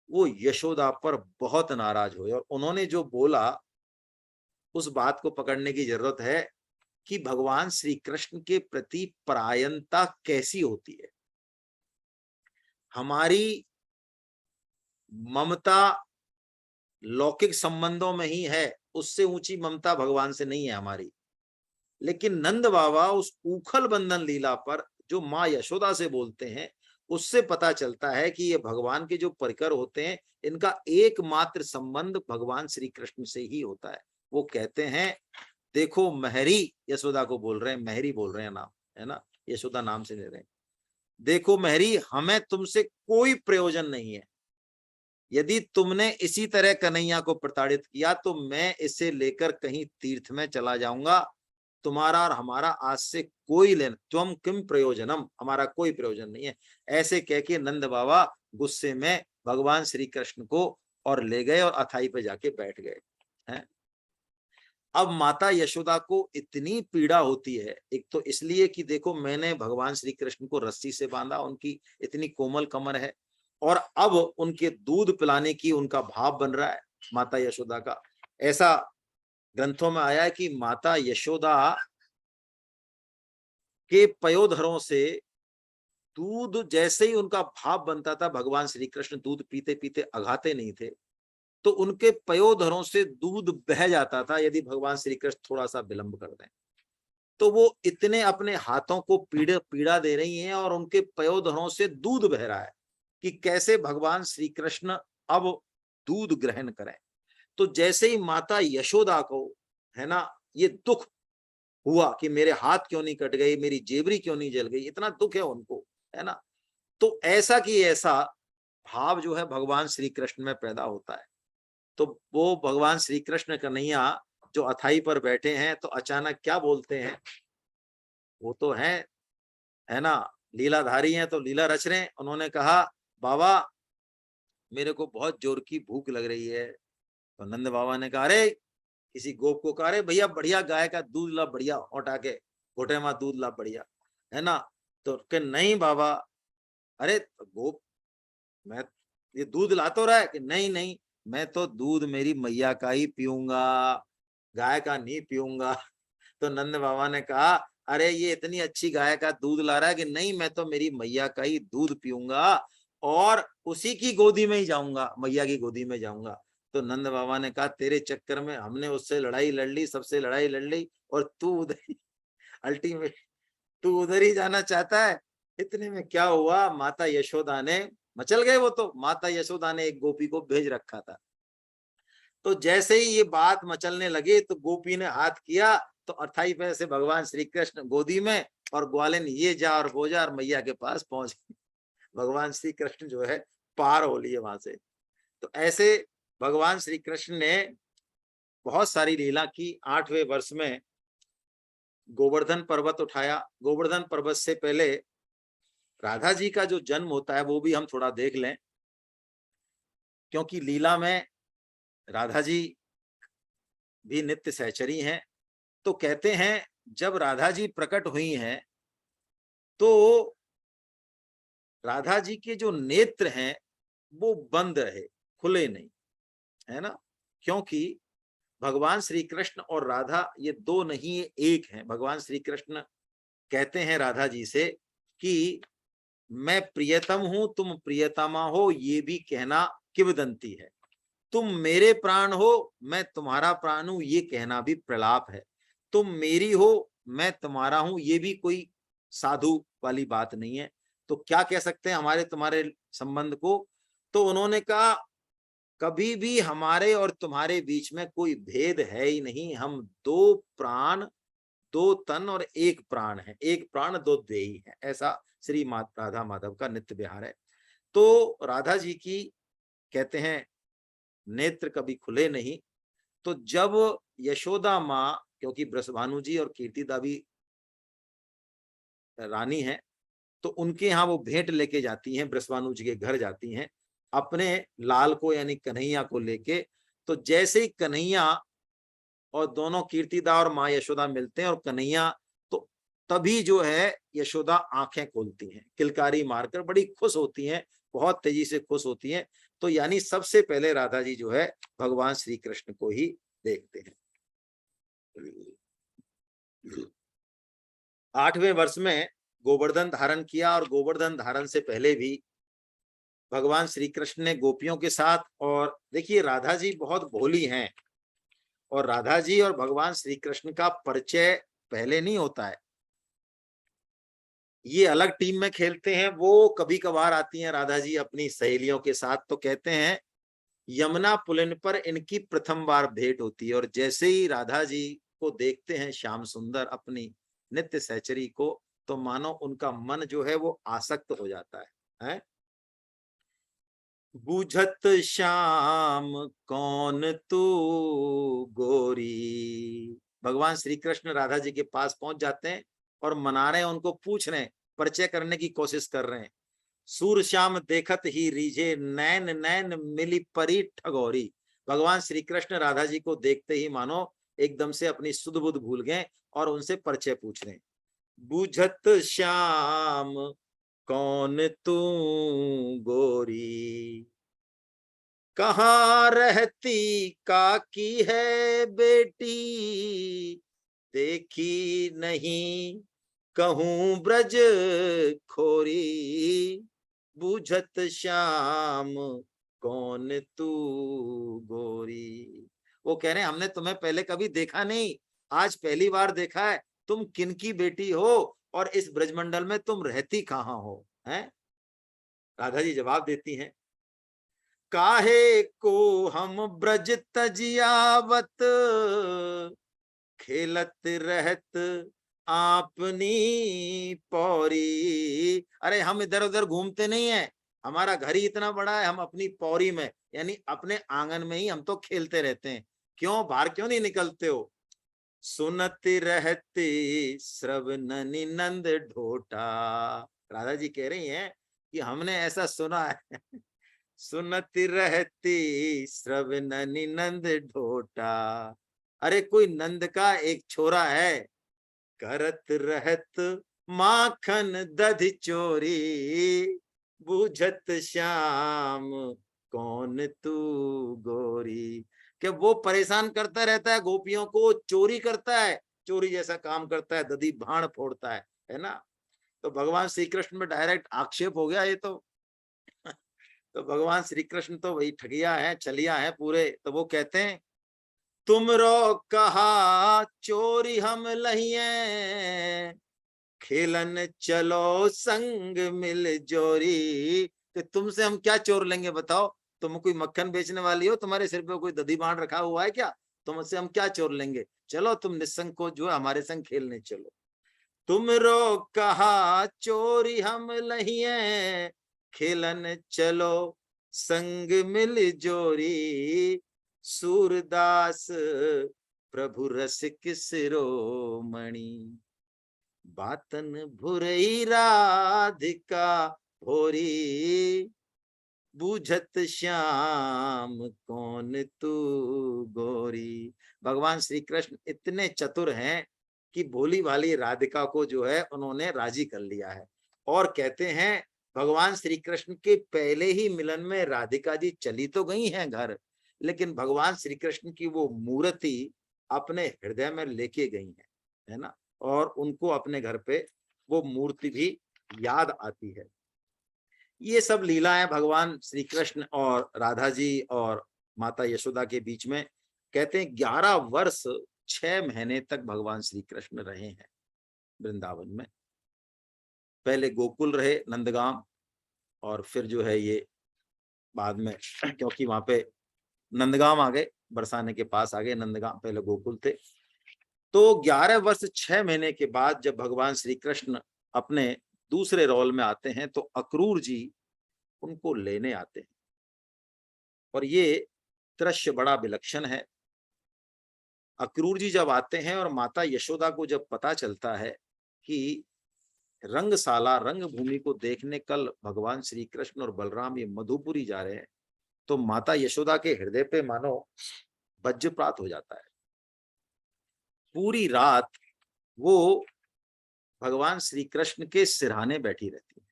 वो यशोदा पर बहुत नाराज हुए। और उन्होंने जो बोला, उस बात को पकड़ने की जरूरत है कि भगवान श्री कृष्ण के प्रति परायणता कैसी होती है। हमारी ममता लौकिक संबंधों में ही है, उससे ऊंची ममता भगवान से नहीं है हमारी। लेकिन नंद बाबा उस उखल बंधन लीला पर जो माँ यशोदा से बोलते हैं, उससे पता चलता है कि ये भगवान के जो परिकर होते हैं, इनका एकमात्र संबंध भगवान श्री कृष्ण से ही होता है। वो कहते हैं, देखो महरी, यशोदा को बोल रहे हैं, महरी बोल रहे हैं, नाम है ना, यशोदा नाम से ले रहे हैं। देखो महरी, हमें तुमसे कोई प्रयोजन नहीं है। यदि तुमने इसी तरह कन्हैया को प्रताड़ित किया, तो मैं इसे लेकर कहीं तीर्थ में चला जाऊंगा। तुम्हारा और हमारा आज से कोई लेना, त्वम किम प्रयोजनम, हमारा कोई प्रयोजन नहीं है। ऐसे कह के नंद बाबा गुस्से में भगवान श्री कृष्ण को और ले गए, और अथाई पे जाके बैठ गए हैं। अब माता यशोदा को इतनी पीड़ा होती है, एक तो इसलिए कि देखो मैंने भगवान श्री कृष्ण को रस्सी से बांधा, उनकी इतनी कोमल कमर है, और अब उनके दूध पिलाने की उनका भाव बन रहा है माता यशोदा का। ऐसा ग्रंथों में आया है कि माता यशोदा के पयोधरों से दूध जैसे ही उनका भाव बनता था, भगवान श्री कृष्ण दूध पीते पीते अघाते नहीं थे, तो उनके पयोधरों से दूध बह जाता था यदि भगवान श्री कृष्ण थोड़ा सा विलंब कर दें। तो वो इतने अपने हाथों को पीड़ा दे रही हैं और उनके पयोधरों से दूध बह रहा है कि कैसे भगवान श्री कृष्ण अब दूध ग्रहण करें। तो जैसे ही माता यशोदा को, है ना, ये दुख हुआ कि मेरे हाथ क्यों नहीं कट गई, मेरी जेबरी क्यों नहीं जल गई, इतना दुख है उनको, है ना। तो ऐसा कि ऐसा भाव जो है भगवान श्री कृष्ण में पैदा होता है। तो वो भगवान श्री कृष्ण कन्हैया जो अथाई पर बैठे हैं, तो अचानक क्या बोलते हैं, वो तो है ना, लीलाधारी हैं, तो लीला रच रहे हैं। उन्होंने कहा, बाबा मेरे को बहुत जोर की भूख लग रही है। तो नंद बाबा ने कहा, अरे किसी गोप को कहा, अरे भैया बढ़िया गाय का दूध ला, बढ़िया उठा के घोटे में दूध ला बढ़िया, है ना। तो कि नहीं बाबा, अरे गोप, मैं ये दूध ला तो रहा है कि नहीं नहीं, मैं तो दूध मेरी मैया का ही पीऊंगा, गाय का नहीं पीऊंगा। तो नंद बाबा ने कहा, अरे ये इतनी अच्छी गाय का दूध ला रहा है कि नहीं, मैं तो मेरी मैया का ही दूध पीऊंगा और उसी की गोदी में ही जाऊंगा, मैया की गोदी में जाऊंगा। तो नंद बाबा ने कहा, तेरे चक्कर में हमने उससे लड़ाई लड़ ली, सबसे लड़ाई लड़ ली, और तू उधर ही अल्टीमेट तू उधर ही जाना चाहता है। इतने में क्या हुआ, माता यशोदा ने, मचल गए वो तो, माता यशोदा ने एक गोपी को भेज रखा था। तो जैसे ही ये बात मचलने लगे तो गोपी ने हाथ किया, तो अर्थाई पैर से भगवान श्री कृष्ण गोदी में, और ग्वालिन ये जा और वो जा, और मैया के पास पहुंच गए। भगवान श्री कृष्ण जो है पार हो लिए वहां से। तो ऐसे भगवान श्री कृष्ण ने बहुत सारी लीला की। 8वें वर्ष में गोवर्धन पर्वत उठाया। गोवर्धन पर्वत से पहले राधा जी का जो जन्म होता है वो भी हम थोड़ा देख लें, क्योंकि लीला में राधा जी भी नित्य सहचरी हैं। तो कहते हैं जब राधा जी प्रकट हुई हैं तो राधा जी के जो नेत्र हैं वो बंद रहे, खुले नहीं, है ना। क्योंकि भगवान श्री कृष्ण और राधा ये दो नहीं, ये एक हैं। भगवान श्री कृष्ण कहते हैं राधा जी से कि मैं प्रियतम हूं, तुम प्रियतमा हो, ये भी कहना किंवदंती है। तुम मेरे प्राण हो, मैं तुम्हारा प्राण हूं, ये कहना भी प्रलाप है। तुम मेरी हो, मैं तुम्हारा हूं, ये भी कोई साधु वाली बात नहीं है। तो क्या कह सकते हैं हमारे तुम्हारे संबंध को। तो उन्होंने कहा, कभी भी हमारे और तुम्हारे बीच में कोई भेद है ही नहीं। हम दो प्राण, दो तन और एक प्राण है, एक प्राण दो देही है। ऐसा श्री राधा माधव का नित्य विहार है। तो राधा जी की कहते हैं नेत्र कभी खुले नहीं। तो जब यशोदा माँ, क्योंकि बृषभानु जी और कीर्तिदा भी रानी है, तो उनके यहाँ वो भेंट लेके जाती हैं, बृषभानु जी के घर जाती हैं अपने लाल को यानी कन्हैया को लेके। तो जैसे ही कन्हैया और दोनों कीर्तिदा और माँ यशोदा मिलते हैं और कन्हैया, तो तभी जो है यशोदा आंखें खोलती हैं, किलकारी मारकर बड़ी खुश होती हैं, बहुत तेजी से खुश होती हैं। तो यानी सबसे पहले राधा जी जो है भगवान श्री कृष्ण को ही देखते हैं। 8वें वर्ष में गोवर्धन धारण किया, और गोवर्धन धारण से पहले भी भगवान श्री कृष्ण ने गोपियों के साथ, और देखिए राधा जी बहुत भोली हैं, और राधा जी और भगवान श्री कृष्ण का परिचय पहले नहीं होता है। ये अलग टीम में खेलते हैं, वो कभी कभार आती हैं राधा जी अपनी सहेलियों के साथ। तो कहते हैं यमुना पुलिन पर इनकी प्रथम बार भेंट होती है, और जैसे ही राधा जी को देखते हैं श्याम सुंदर अपनी नित्य सहचरी को, तो मानो उनका मन जो है वो आसक्त हो जाता है? बूझत श्याम कौन तू गोरी। भगवान श्री कृष्ण राधा जी के पास पहुंच जाते हैं और मना रहे हैं, उनको पूछ रहे हैं, परिचय करने की कोशिश कर रहे हैं। सूर श्याम देखत ही रीझे, नैन नैन मिली परी ठगोरी। भगवान श्री कृष्ण राधा जी को देखते ही मानो एकदम से अपनी सुध बुध भूल गए और उनसे परिचय पूछ रहे हैं। बूझत श्याम कौन तू गोरी, कहाँ रहती काकी है बेटी, देखी नहीं कहूं ब्रज खोरी, बूझत श्याम कौन तू गोरी। वो कह रहे हैं हमने तुम्हें पहले कभी देखा नहीं, आज पहली बार देखा है। तुम किन की बेटी हो और इस ब्रजमंडल में तुम रहती कहाँ हो? हैं? राधा जी जवाब देती हैं, काहे को हम ब्रज तजियावत, खेलत रहत आपनी पौरी। अरे हम इधर उधर घूमते नहीं है, हमारा घर ही इतना बड़ा है, हम अपनी पौरी में यानी अपने आंगन में ही हम तो खेलते रहते हैं। क्यों बाहर क्यों नहीं निकलते हो? सुनती रहती श्रवणनि नंद ढोटा। राधा जी कह रही हैं कि हमने ऐसा सुना है सुनती रहती श्रवणनि नंद ढोटा। अरे कोई नंद का एक छोरा है, करत रहत माखन दधि चोरी, बूझत श्याम कौन तू गोरी। कि वो परेशान करता रहता है गोपियों को, चोरी करता है, चोरी जैसा काम करता है, दधी भाण फोड़ता है ना। तो भगवान श्री कृष्ण में डायरेक्ट आक्षेप हो गया ये तो। तो भगवान श्री कृष्ण तो वही ठगिया है, छलिया है पूरे। तो वो कहते हैं, तुमरो कहा चोरी हम लहिए, खेलन चलो संग मिल जोरी। कि तुमसे हम क्या चोर लेंगे बताओ? तुम कोई मक्खन बेचने वाली हो? तुम्हारे सिर पे कोई दधी बाण रखा हुआ है क्या? तुमसे हम क्या चोर लेंगे? चलो तुम निस्संग को जो है हमारे संग खेलने चलो। तुमरो कहा चोरी हम लहिए, खेलन चलो संग मिल जोरी, सूरदास प्रभु रसिक शिरोमणि, बातन भुरई राधिका भोरी, बूझत श्याम कौन तू गोरी। भगवान श्री कृष्ण इतने चतुर हैं कि भोली भाली राधिका को जो है उन्होंने राजी कर लिया है। और कहते हैं भगवान श्री कृष्ण के पहले ही मिलन में राधिका जी चली तो गई हैं घर, लेकिन भगवान श्री कृष्ण की वो मूर्ति अपने हृदय में लेके गई है ना। और उनको अपने घर पे वो मूर्ति भी याद आती है। ये सब लीलाएं भगवान श्री कृष्ण और राधा जी और माता यशोदा के बीच में। कहते हैं 11 वर्ष 6 महीने तक भगवान श्री कृष्ण रहे हैं वृंदावन में। पहले गोकुल रहे नंदगांव, और फिर जो है ये बाद में क्योंकि वहां पे नंदगांव आ गए, बरसाने के पास आ गए नंदगांव, पहले गोकुल थे। तो 11 वर्ष 6 महीने के बाद जब भगवान श्री कृष्ण अपने दूसरे रोल में आते हैं तो अक्रूर जी उनको लेने आते हैं। और ये दृश्य बड़ा विलक्षण है। अक्रूर जी जब आते हैं और माता यशोदा को जब पता चलता है कि रंगशाला रंग भूमि को देखने कल भगवान श्री कृष्ण और बलराम ये मधुपुरी जा रहे हैं, तो माता यशोदा के हृदय पे मानो वज्रपात हो जाता है। पूरी रात वो भगवान श्री कृष्ण के सिरहाने बैठी रहती हैं,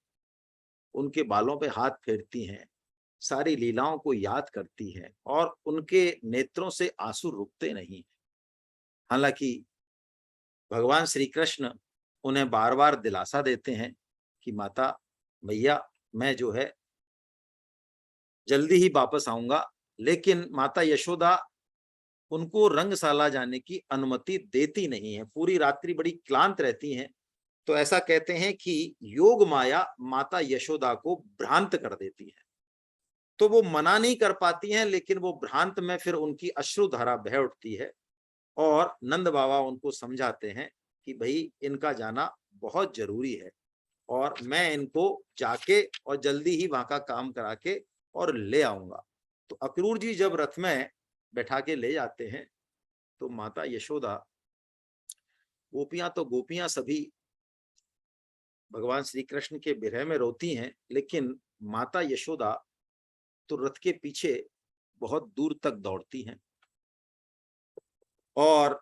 उनके बालों पे हाथ फेरती हैं, सारी लीलाओं को याद करती हैं, और उनके नेत्रों से आंसू रुकते नहीं। हालांकि भगवान श्री कृष्ण उन्हें बार बार दिलासा देते हैं कि माता भैया मैं जो है जल्दी ही वापस आऊंगा, लेकिन माता यशोदा उनको रंगशाला जाने की अनुमति देती नहीं है। पूरी रात्रि बड़ी क्लांत रहती हैं। तो ऐसा कहते हैं कि योग माया माता यशोदा को भ्रांत कर देती है। तो वो मना नहीं कर पाती हैं, लेकिन वो भ्रांत में फिर उनकी अश्रुधारा बह उठती है। और नंद बाबा उनको समझाते हैं कि भाई इनका जाना बहुत जरूरी है, और मैं इनको जाके और जल्दी ही वहां का काम करा के और ले आऊंगा। तो अक्रूर जी जब रथ में बैठा के ले जाते हैं तो माता यशोदा, गोपियां तो गोपियां सभी भगवान श्री कृष्ण के विरह में रोती हैं, लेकिन माता यशोदा तो रथ के पीछे बहुत दूर तक दौड़ती हैं और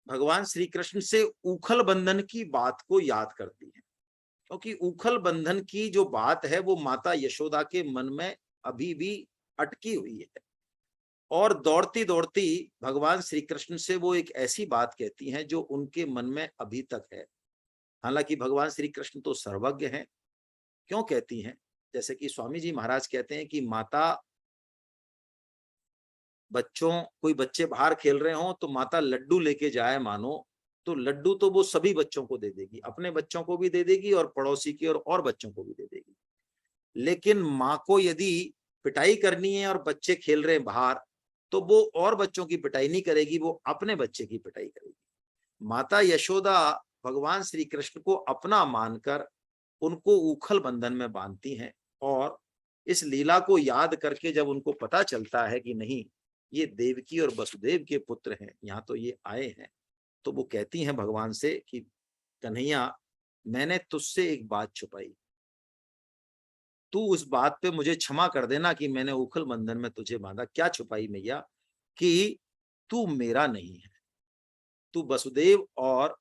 भगवान श्री कृष्ण से उखल बंधन की बात को याद करती हैं। क्योंकि उखल बंधन की जो बात है वो माता यशोदा के मन में अभी भी अटकी हुई है। और दौड़ती दौड़ती भगवान श्री कृष्ण से वो एक ऐसी बात कहती हैं जो उनके मन में अभी तक है। हालांकि भगवान श्री कृष्ण तो सर्वज्ञ हैं। क्यों कहती हैं? जैसे कि स्वामी जी महाराज कहते हैं कि माता कोई बच्चे बाहर खेल रहे हो तो माता लड्डू लेके जाए मानो, तो लड्डू तो वो सभी बच्चों को दे देगी, अपने बच्चों को भी दे देगी और पड़ोसी की और बच्चों को भी दे देगी। लेकिन माँ को यदि पिटाई करनी है और बच्चे खेल रहे हैं बाहर, तो वो और बच्चों की पिटाई नहीं करेगी, वो अपने बच्चे की पिटाई करेगी। माता यशोदा भगवान श्री कृष्ण को अपना मानकर उनको उखल बंधन में बांधती हैं, और इस लीला को याद करके जब उनको पता चलता है कि नहीं, ये देवकी और वसुदेव के पुत्र हैं, यहाँ तो ये आए हैं, तो वो कहती हैं भगवान से कि कन्हैया, मैंने तुझसे एक बात छुपाई, तू उस बात पे मुझे क्षमा कर देना कि मैंने उखल बंधन में तुझे बांधा। क्या छुपाई मैया? कि तू मेरा नहीं है, तू वसुदेव और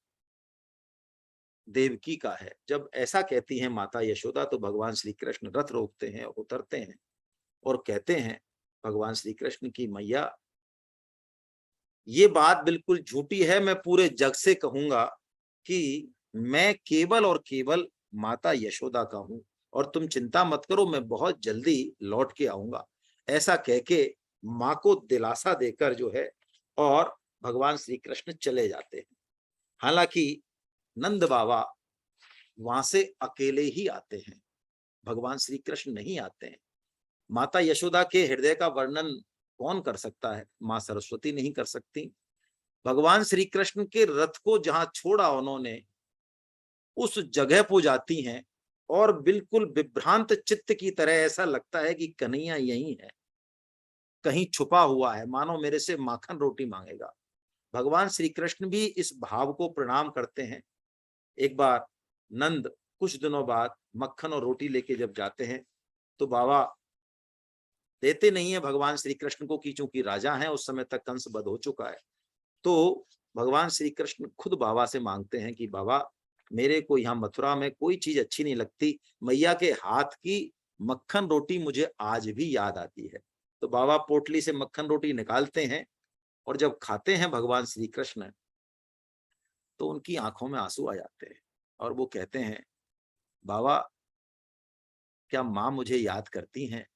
देवकी का है। जब ऐसा कहती हैं माता यशोदा, तो भगवान श्री कृष्ण रथ रोकते हैं, उतरते हैं और कहते हैं भगवान श्री कृष्ण की मैया, ये बात बिल्कुल झूठी है। मैं पूरे जग से कहूंगा कि मैं केवल और केवल माता यशोदा का हूं, और तुम चिंता मत करो, मैं बहुत जल्दी लौट के आऊंगा। ऐसा कह के माँ को दिलासा देकर जो है, और भगवान श्री कृष्ण चले जाते हैं। हालांकि नंद बाबा वहां से अकेले ही आते हैं, भगवान श्री कृष्ण नहीं आते हैं। माता यशोदा के हृदय का वर्णन कौन कर सकता है? माँ सरस्वती नहीं कर सकती। भगवान श्री कृष्ण के रथ को जहां छोड़ा उन्होंने, उस जगह को जाती हैं, और बिल्कुल विभ्रांत चित्त की तरह ऐसा लगता है कि कन्हैया यही है, कहीं छुपा हुआ है, मानो मेरे से माखन रोटी मांगेगा। भगवान श्री कृष्ण भी इस भाव को प्रणाम करते हैं। एक बार नंद कुछ दिनों बाद मक्खन और रोटी लेके जब जाते हैं, तो बाबा देते नहीं है भगवान श्री कृष्ण को, कि चूंकि राजा हैं, उस समय तक कंस वध हो चुका है। तो भगवान श्री कृष्ण खुद बाबा से मांगते हैं कि बाबा, मेरे को यहाँ मथुरा में कोई चीज अच्छी नहीं लगती, मैया के हाथ की मक्खन रोटी मुझे आज भी याद आती है। तो बाबा पोटली से मक्खन रोटी निकालते हैं, और जब खाते हैं भगवान श्री कृष्ण, तो उनकी आंखों में आंसू आ जाते हैं, और वो कहते हैं, बाबा, क्या माँ मुझे याद करती हैं?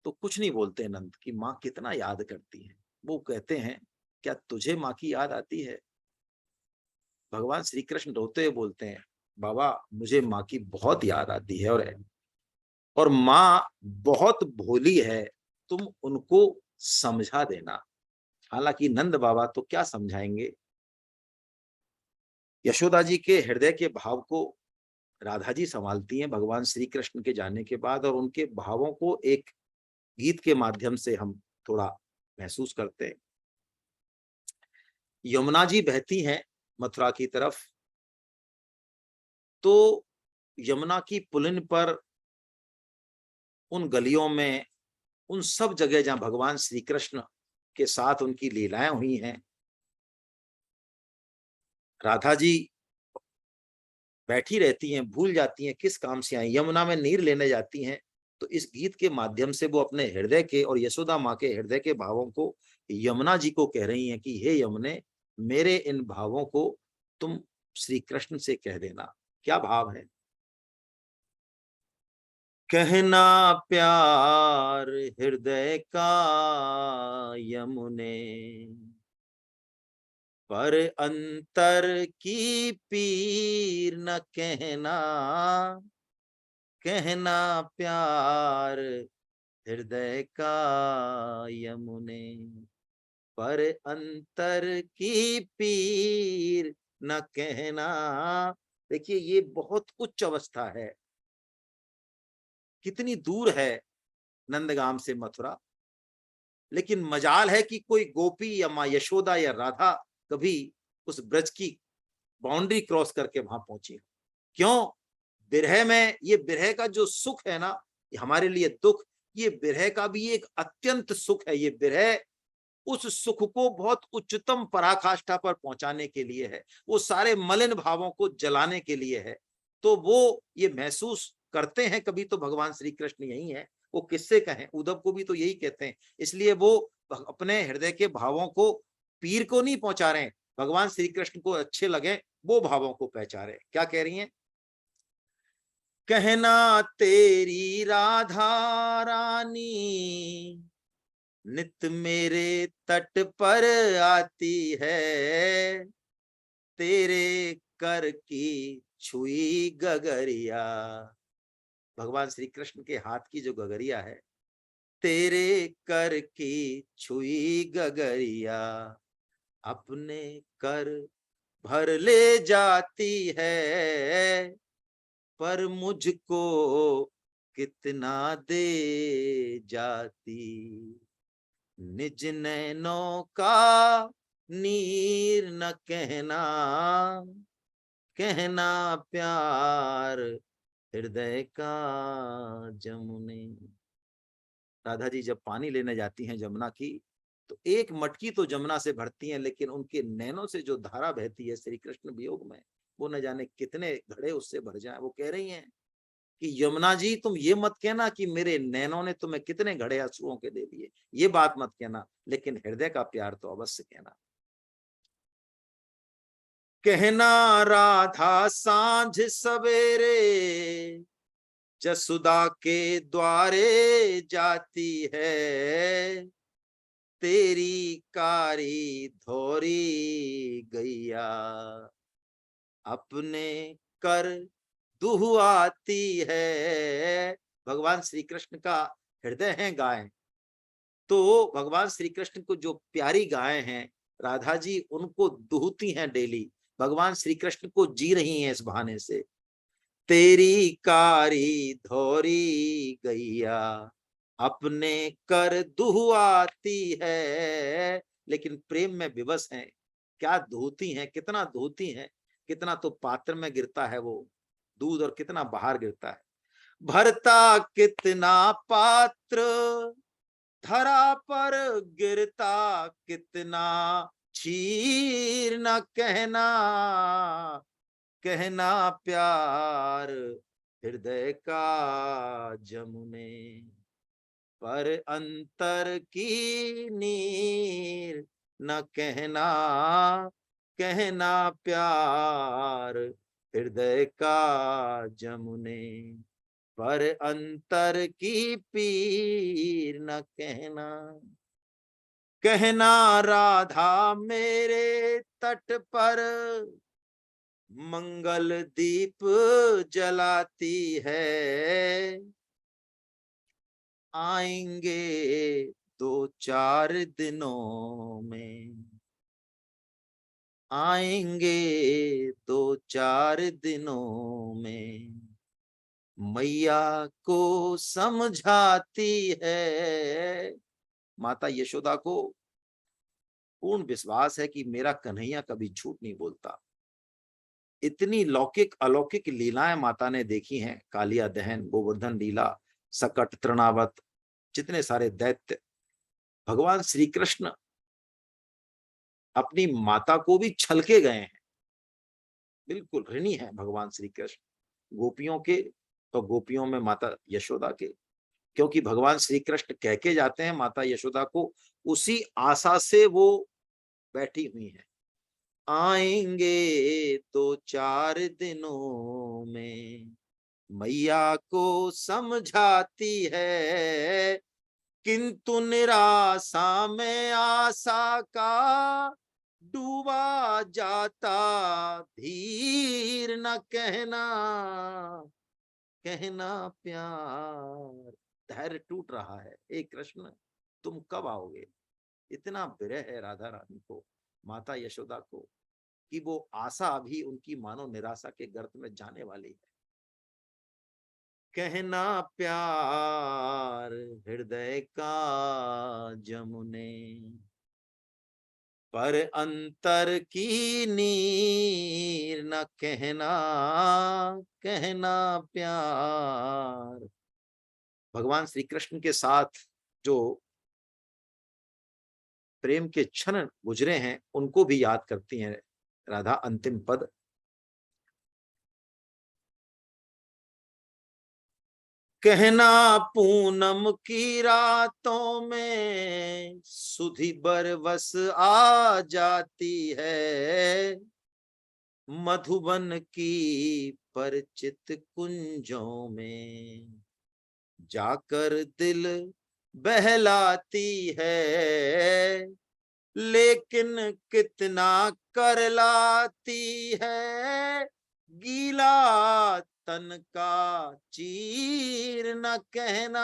तो कुछ नहीं बोलते नंद कि माँ कितना याद करती है। वो कहते हैं, क्या तुझे माँ की याद आती है? भगवान श्री कृष्ण रोते हुए बोलते हैं, बाबा, मुझे माँ की बहुत याद आती है, और माँ बहुत भोली है, तुम उनको समझा देना। हालांकि नंद बाबा तो क्या समझाएंगे, यशोदा जी के हृदय के भाव को राधा जी संभालती हैं भगवान श्री कृष्ण के जाने के बाद, और उनके भावों को एक गीत के माध्यम से हम थोड़ा महसूस करते हैं। यमुना जी बहती हैं मथुरा की तरफ, तो यमुना की पुलिन पर, उन गलियों में, उन सब जगह जहां भगवान श्री कृष्ण के साथ उनकी लीलाएं हुई हैं, राधा जी बैठी रहती हैं, भूल जाती हैं किस काम से आई, यमुना में नीर लेने जाती हैं। तो इस गीत के माध्यम से वो अपने हृदय के और यशोदा माँ के हृदय के भावों को यमुना जी को कह रही हैं कि हे यमुने, मेरे इन भावों को तुम श्री कृष्ण से कह देना। क्या भाव है? कहना प्यार हृदय का यमुने, पर अंतर की पीर न कहना। कहना प्यार हृदय का यमुने, पर अंतर की पीर न कहना। देखिए, ये बहुत उच्च अवस्था है। कितनी दूर है नंदगाम से मथुरा, लेकिन मजाल है कि कोई गोपी या माँ यशोदा या राधा कभी उस ब्रज की बाउंड्री क्रॉस करके वहां पहुंची। क्यों? विरह में, ये विरह का जो सुख है ना, ये हमारे लिए दुख, ये विरह का भी एक अत्यंत सुख है। ये विरह उस सुख को बहुत उच्चतम पराकाष्ठा पर पहुंचाने के लिए है, वो सारे मलिन भावों को जलाने के लिए है। तो वो ये महसूस करते हैं कभी, तो भगवान श्री कृष्ण यही है, वो किससे कहें, उद्धव को भी तो यही कहते हैं। इसलिए वो अपने हृदय के भावों को पीर को नहीं पहुंचा रहे हैं, भगवान श्री कृष्ण को अच्छे लगे वो भावों को पहचान रहे। क्या कह रही हैं? कहना तेरी राधा रानी नित मेरे तट पर आती है, तेरे कर की छुई गगरिया। भगवान श्री कृष्ण के हाथ की जो गगरिया है, तेरे कर की छुई गगरिया, अपने कर भर ले जाती है, पर मुझको कितना दे जाती। निज नैनों का नीर न कहना, कहना प्यार हृदय का जमुने। राधा जी जब पानी लेने जाती हैं जमुना की, तो एक मटकी तो जमुना से भरती हैं, लेकिन उनके नैनों से जो धारा बहती है श्री कृष्ण वियोग में, वो न जाने कितने घड़े उससे भर जाए। वो कह रही हैं कि यमुना जी तुम ये मत कहना कि मेरे नैनों ने तुम्हें कितने घड़े अश्रुओं के दे दिए, ये बात मत कहना, लेकिन हृदय का प्यार तो अवश्य कहना। कहना राधा सांझ सवेरे जसुदा के द्वारे जाती है, तेरी कारी धोरी गैया, अपने कर दुहुआती है। भगवान श्री कृष्ण का हृदय है गाय, तो भगवान श्री कृष्ण को जो प्यारी गाय हैं राधा जी, उनको दुहती हैं डेली, भगवान श्री कृष्ण को जी रही हैं इस बहाने से। तेरी कारी धोरी गैया, अपने कर दुहुआती है, लेकिन प्रेम में विवश हैं। क्या धोती हैं, कितना धोती हैं, कितना तो पात्र में गिरता है वो दूध और कितना बाहर गिरता है। भरता कितना पात्र धरा पर गिरता कितना, छीर न कहना, कहना प्यार हृदय का जमुने, पर अंतर की नीर न कहना, कहना प्यार हृदय का जमुने, पर अंतर की पीर न कहना। कहना राधा मेरे तट पर मंगल दीप जलाती है, आएंगे 2-4 दिनों में, आएंगे 2-4 दिनों में, मैया को समझाती है। माता यशोदा को पूर्ण विश्वास है कि मेरा कन्हैया कभी झूठ नहीं बोलता। इतनी लौकिक अलौकिक लीलाएं माता ने देखी हैं, कालिया दहन, गोवर्धन लीला, सकट, तृणावत, जितने सारे दैत्य। भगवान श्री कृष्ण अपनी माता को भी छल के गए हैं, बिल्कुल ऋणी है भगवान श्री कृष्ण गोपियों के, तो गोपियों में माता यशोदा के, क्योंकि भगवान श्री कृष्ण कह के जाते हैं माता यशोदा को, उसी आशा से वो बैठी हुई है। आएंगे 2-4 दिनों में, मैया को समझाती है, किंतु निराशा में आशा का डूबा जाता, धीर न कहना, कहना प्यार। धैर्य टूट रहा है, हे कृष्ण तुम कब आओगे। इतना विरह है राधा रानी को, माता यशोदा को, कि वो आशा अभी उनकी मानो निराशा के गर्त में जाने वाली है। कहना प्यार हृदय का जमुने, पर अंतर की नीर न कहना, कहना प्यार। भगवान श्री कृष्ण के साथ जो प्रेम के क्षण गुजरे हैं उनको भी याद करती हैं राधा। अंतिम पद, कहना पूनम की रातों में सुधि बरबस आ जाती है, मधुबन की परिचित कुंजों में जाकर दिल बहलाती है, लेकिन कितना कर लाती है, गीला तन का चीर न कहना,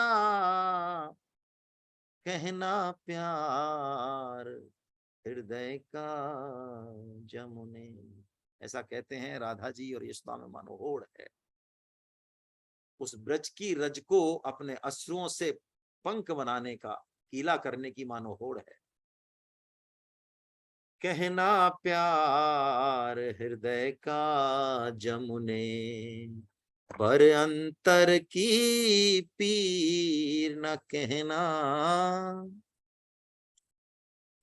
कहना प्यार हृदय का जमुने। ऐसा कहते हैं राधा जी और यशोदा में मानो होड़ है। उस ब्रज की रज को अपने अश्रुओं से पंख बनाने का, गीला करने की मानो होड़ है। कहना प्यार हृदय का जमुने, पर अंतर की पीर न कहना।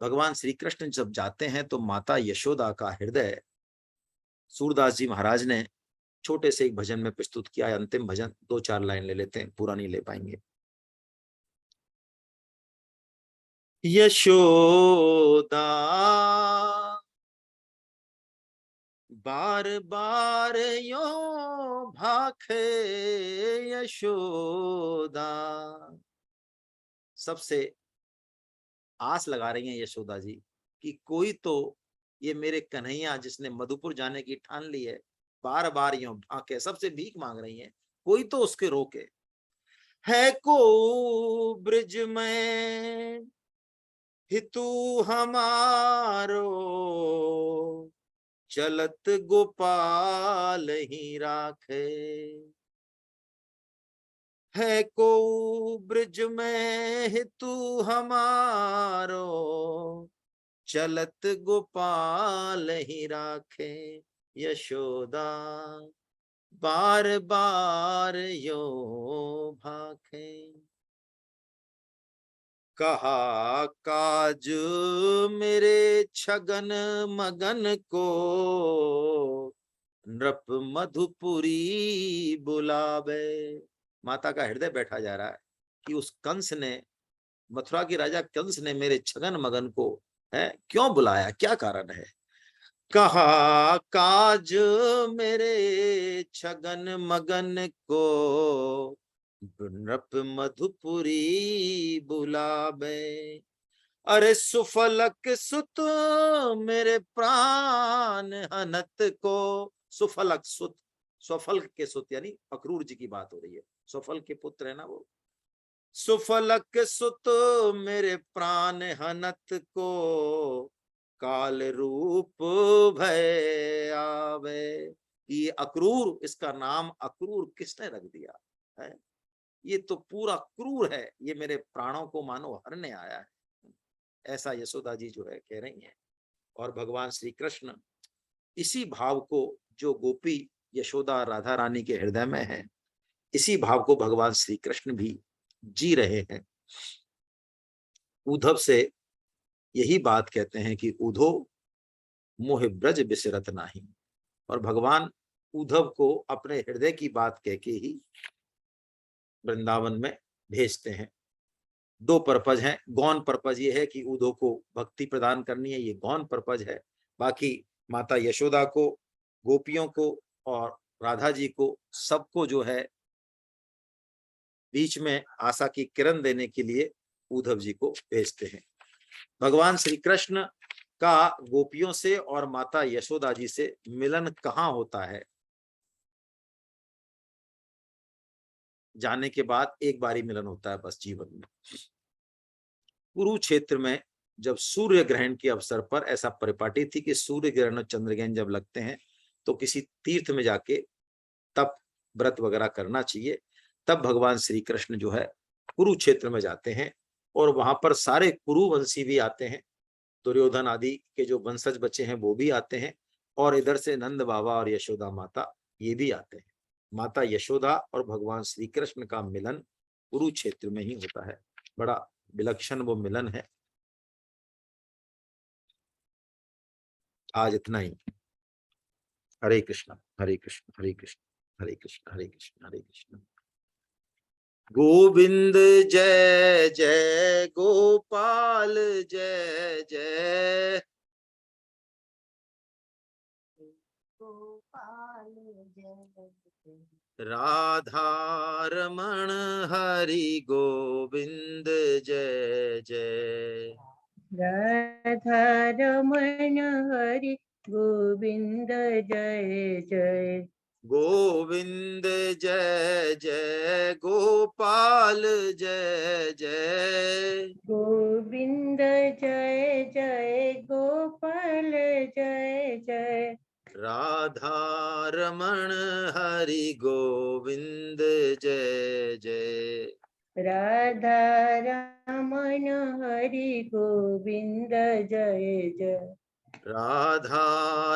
भगवान श्री कृष्ण जब जाते हैं तो माता यशोदा का हृदय सूरदास जी महाराज ने छोटे से एक भजन में प्रस्तुत किया है। अंतिम भजन 2-4 लाइन ले लेते हैं, पूरा नहीं ले पाएंगे। यशोदा बार बार यो भाखे, यशोदा सबसे आस लगा रही हैं यशोदा जी कि कोई तो ये मेरे कन्हैया जिसने मधुपुर जाने की ठान ली है, बार बार यो भाके, सबसे भीख मांग रही हैं, कोई तो उसके रोके। है को ब्रिज में हितू हमारो, चलत गोपाल ही राखे। है को ब्रिज में हितू हमारो, चलत गोपाल ही राखे। यशोदा बार बार यो भाखे। कहा काज मेरे छगन मगन को, नृप मधुपुरी बुलावे। माता का हृदय बैठा जा रहा है कि उस कंस ने, मथुरा के राजा कंस ने मेरे छगन मगन को है क्यों बुलाया, क्या कारण है। कहा काज मेरे छगन मगन को, नृप मधुपुरी बुलावे। अरे सुफलक सुत मेरे प्राण हनत को। सुफलक सुत, स्वफल के सुत यानी अक्रूर जी की बात हो रही है, स्वफल के पुत्र है ना वो। सुफलक सुत मेरे प्राण हनत को, काल रूप भय आवे। ये अक्रूर, इसका नाम अक्रूर किसने रख दिया है, ये तो पूरा क्रूर है, ये मेरे प्राणों को मानो हरने आया है। ऐसा यशोदा जी जो है कह रही हैं। और भगवान श्री कृष्ण इसी भाव को, जो गोपी यशोदा राधा रानी के हृदय में है, इसी भाव को भगवान श्री कृष्ण भी जी रहे हैं। उद्धव से यही बात कहते हैं कि उधो मोह ब्रज बिसरत नाही। और भगवान उद्धव को अपने हृदय की बात कह के ही वृंदावन में भेजते हैं। 2 पर्पज हैं। गौन पर्पज ये है कि उद्धव को भक्ति प्रदान करनी है, ये गौन पर्पज है। बाकी माता यशोदा को, गोपियों को और राधा जी को, सबको जो है बीच में आशा की किरण देने के लिए उद्धव जी को भेजते हैं। भगवान श्री कृष्ण का गोपियों से और माता यशोदा जी से मिलन कहाँ होता है, जाने के बाद एक बारी मिलन होता है बस जीवन में। कुरुक्षेत्र में जब सूर्य ग्रहण के अवसर पर ऐसा परिपाटी थी कि सूर्य ग्रहण और चंद्र ग्रहण जब लगते हैं तो किसी तीर्थ में जाके तप व्रत वगैरह करना चाहिए। तब भगवान श्री कृष्ण जो है कुरुक्षेत्र में जाते हैं और वहां पर सारे कुरुवंशी भी आते हैं, दुर्योधन आदि के जो वंशज बचे हैं वो भी आते हैं, और इधर से नंद बाबा और यशोदा माता ये भी आते हैं। माता यशोदा और भगवान श्री कृष्ण का मिलन कुरुक्षेत्र में ही होता है। बड़ा विलक्षण वो मिलन है। आज इतना ही। हरे कृष्ण हरे कृष्ण हरे कृष्ण हरे कृष्ण हरे कृष्ण हरे कृष्ण। गोविंद जय जय गोपाल जय जय। गोपाल जय राधा रमण हरि गोविंद जय जय। राधा रमण हरि गोविंद जय जय। गोविंद जय जय गोपाल जय जय। गोविंद जय जय गोपाल जय जय। राधा रमण हरि गोविंद जय जय। राधा रमण हरि गोविंद जय जय। राधा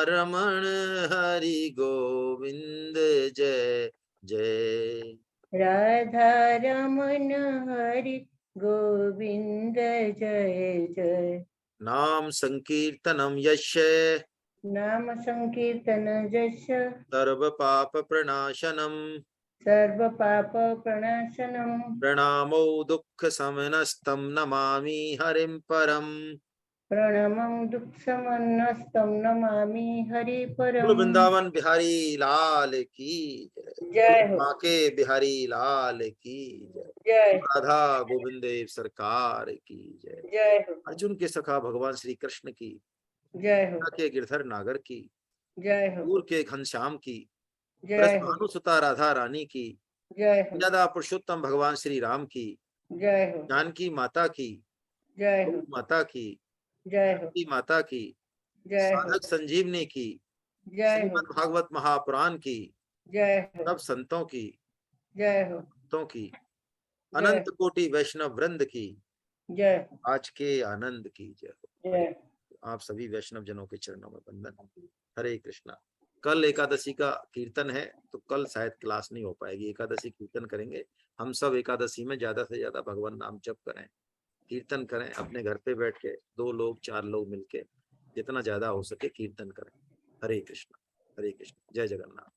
रमण हरि गोविंद जय जय। राधा रमण हरि गोविंद जय जय। नाम संकीर्तनम यस्य नाम संकीर्तन जश सर्व पाप प्रणाशनम सर्व पाप प्रणाशनम प्रणामो दुःख समनस्तम नमामि हरिं परम। प्रणमं दुःखसमन्नस्तं नमामि हरि बोलो परम। वृंदावन बिहारी लाल की जय। जय बोलो हो। बांके बिहारी लाल की जय। जय राधा गोविंद देव सरकार की जय। जय हो। अर्जुन के सखा भगवान श्री कृष्ण की, जय हो। के गिरधर नागर की, जय हो। दूर के घनश्याम की, जय हो। ब्रजभानुसुता राधा रानी की, जय हो। ज्यादा पुरुषोत्तम भगवान श्री राम की, जय हो। जानकी माता की, जय गौ हो। माता की, जय हो। जानकी माता की, जय हो। साधक संजीवनी की, जय हो। श्रीमद् भागवत महापुराण की, जय हो। सब संतों की, जय हो। भक्तों की, जय अनंत कोटि वैष्णव वृंद की, जय हो। आज के आनंद की जय हो। जय आप सभी वैष्णव जनों के चरणों में वंदन। हरे कृष्णा। कल एकादशी का कीर्तन है, तो कल शायद क्लास नहीं हो पाएगी। एकादशी कीर्तन करेंगे हम सब। एकादशी में ज्यादा से ज्यादा भगवान नाम जप करें, कीर्तन करें, अपने घर पे बैठ के 2 लोग 4 लोग मिलके जितना ज्यादा हो सके कीर्तन करें। हरे कृष्णा, हरे कृष्णा, जय जगन्नाथ।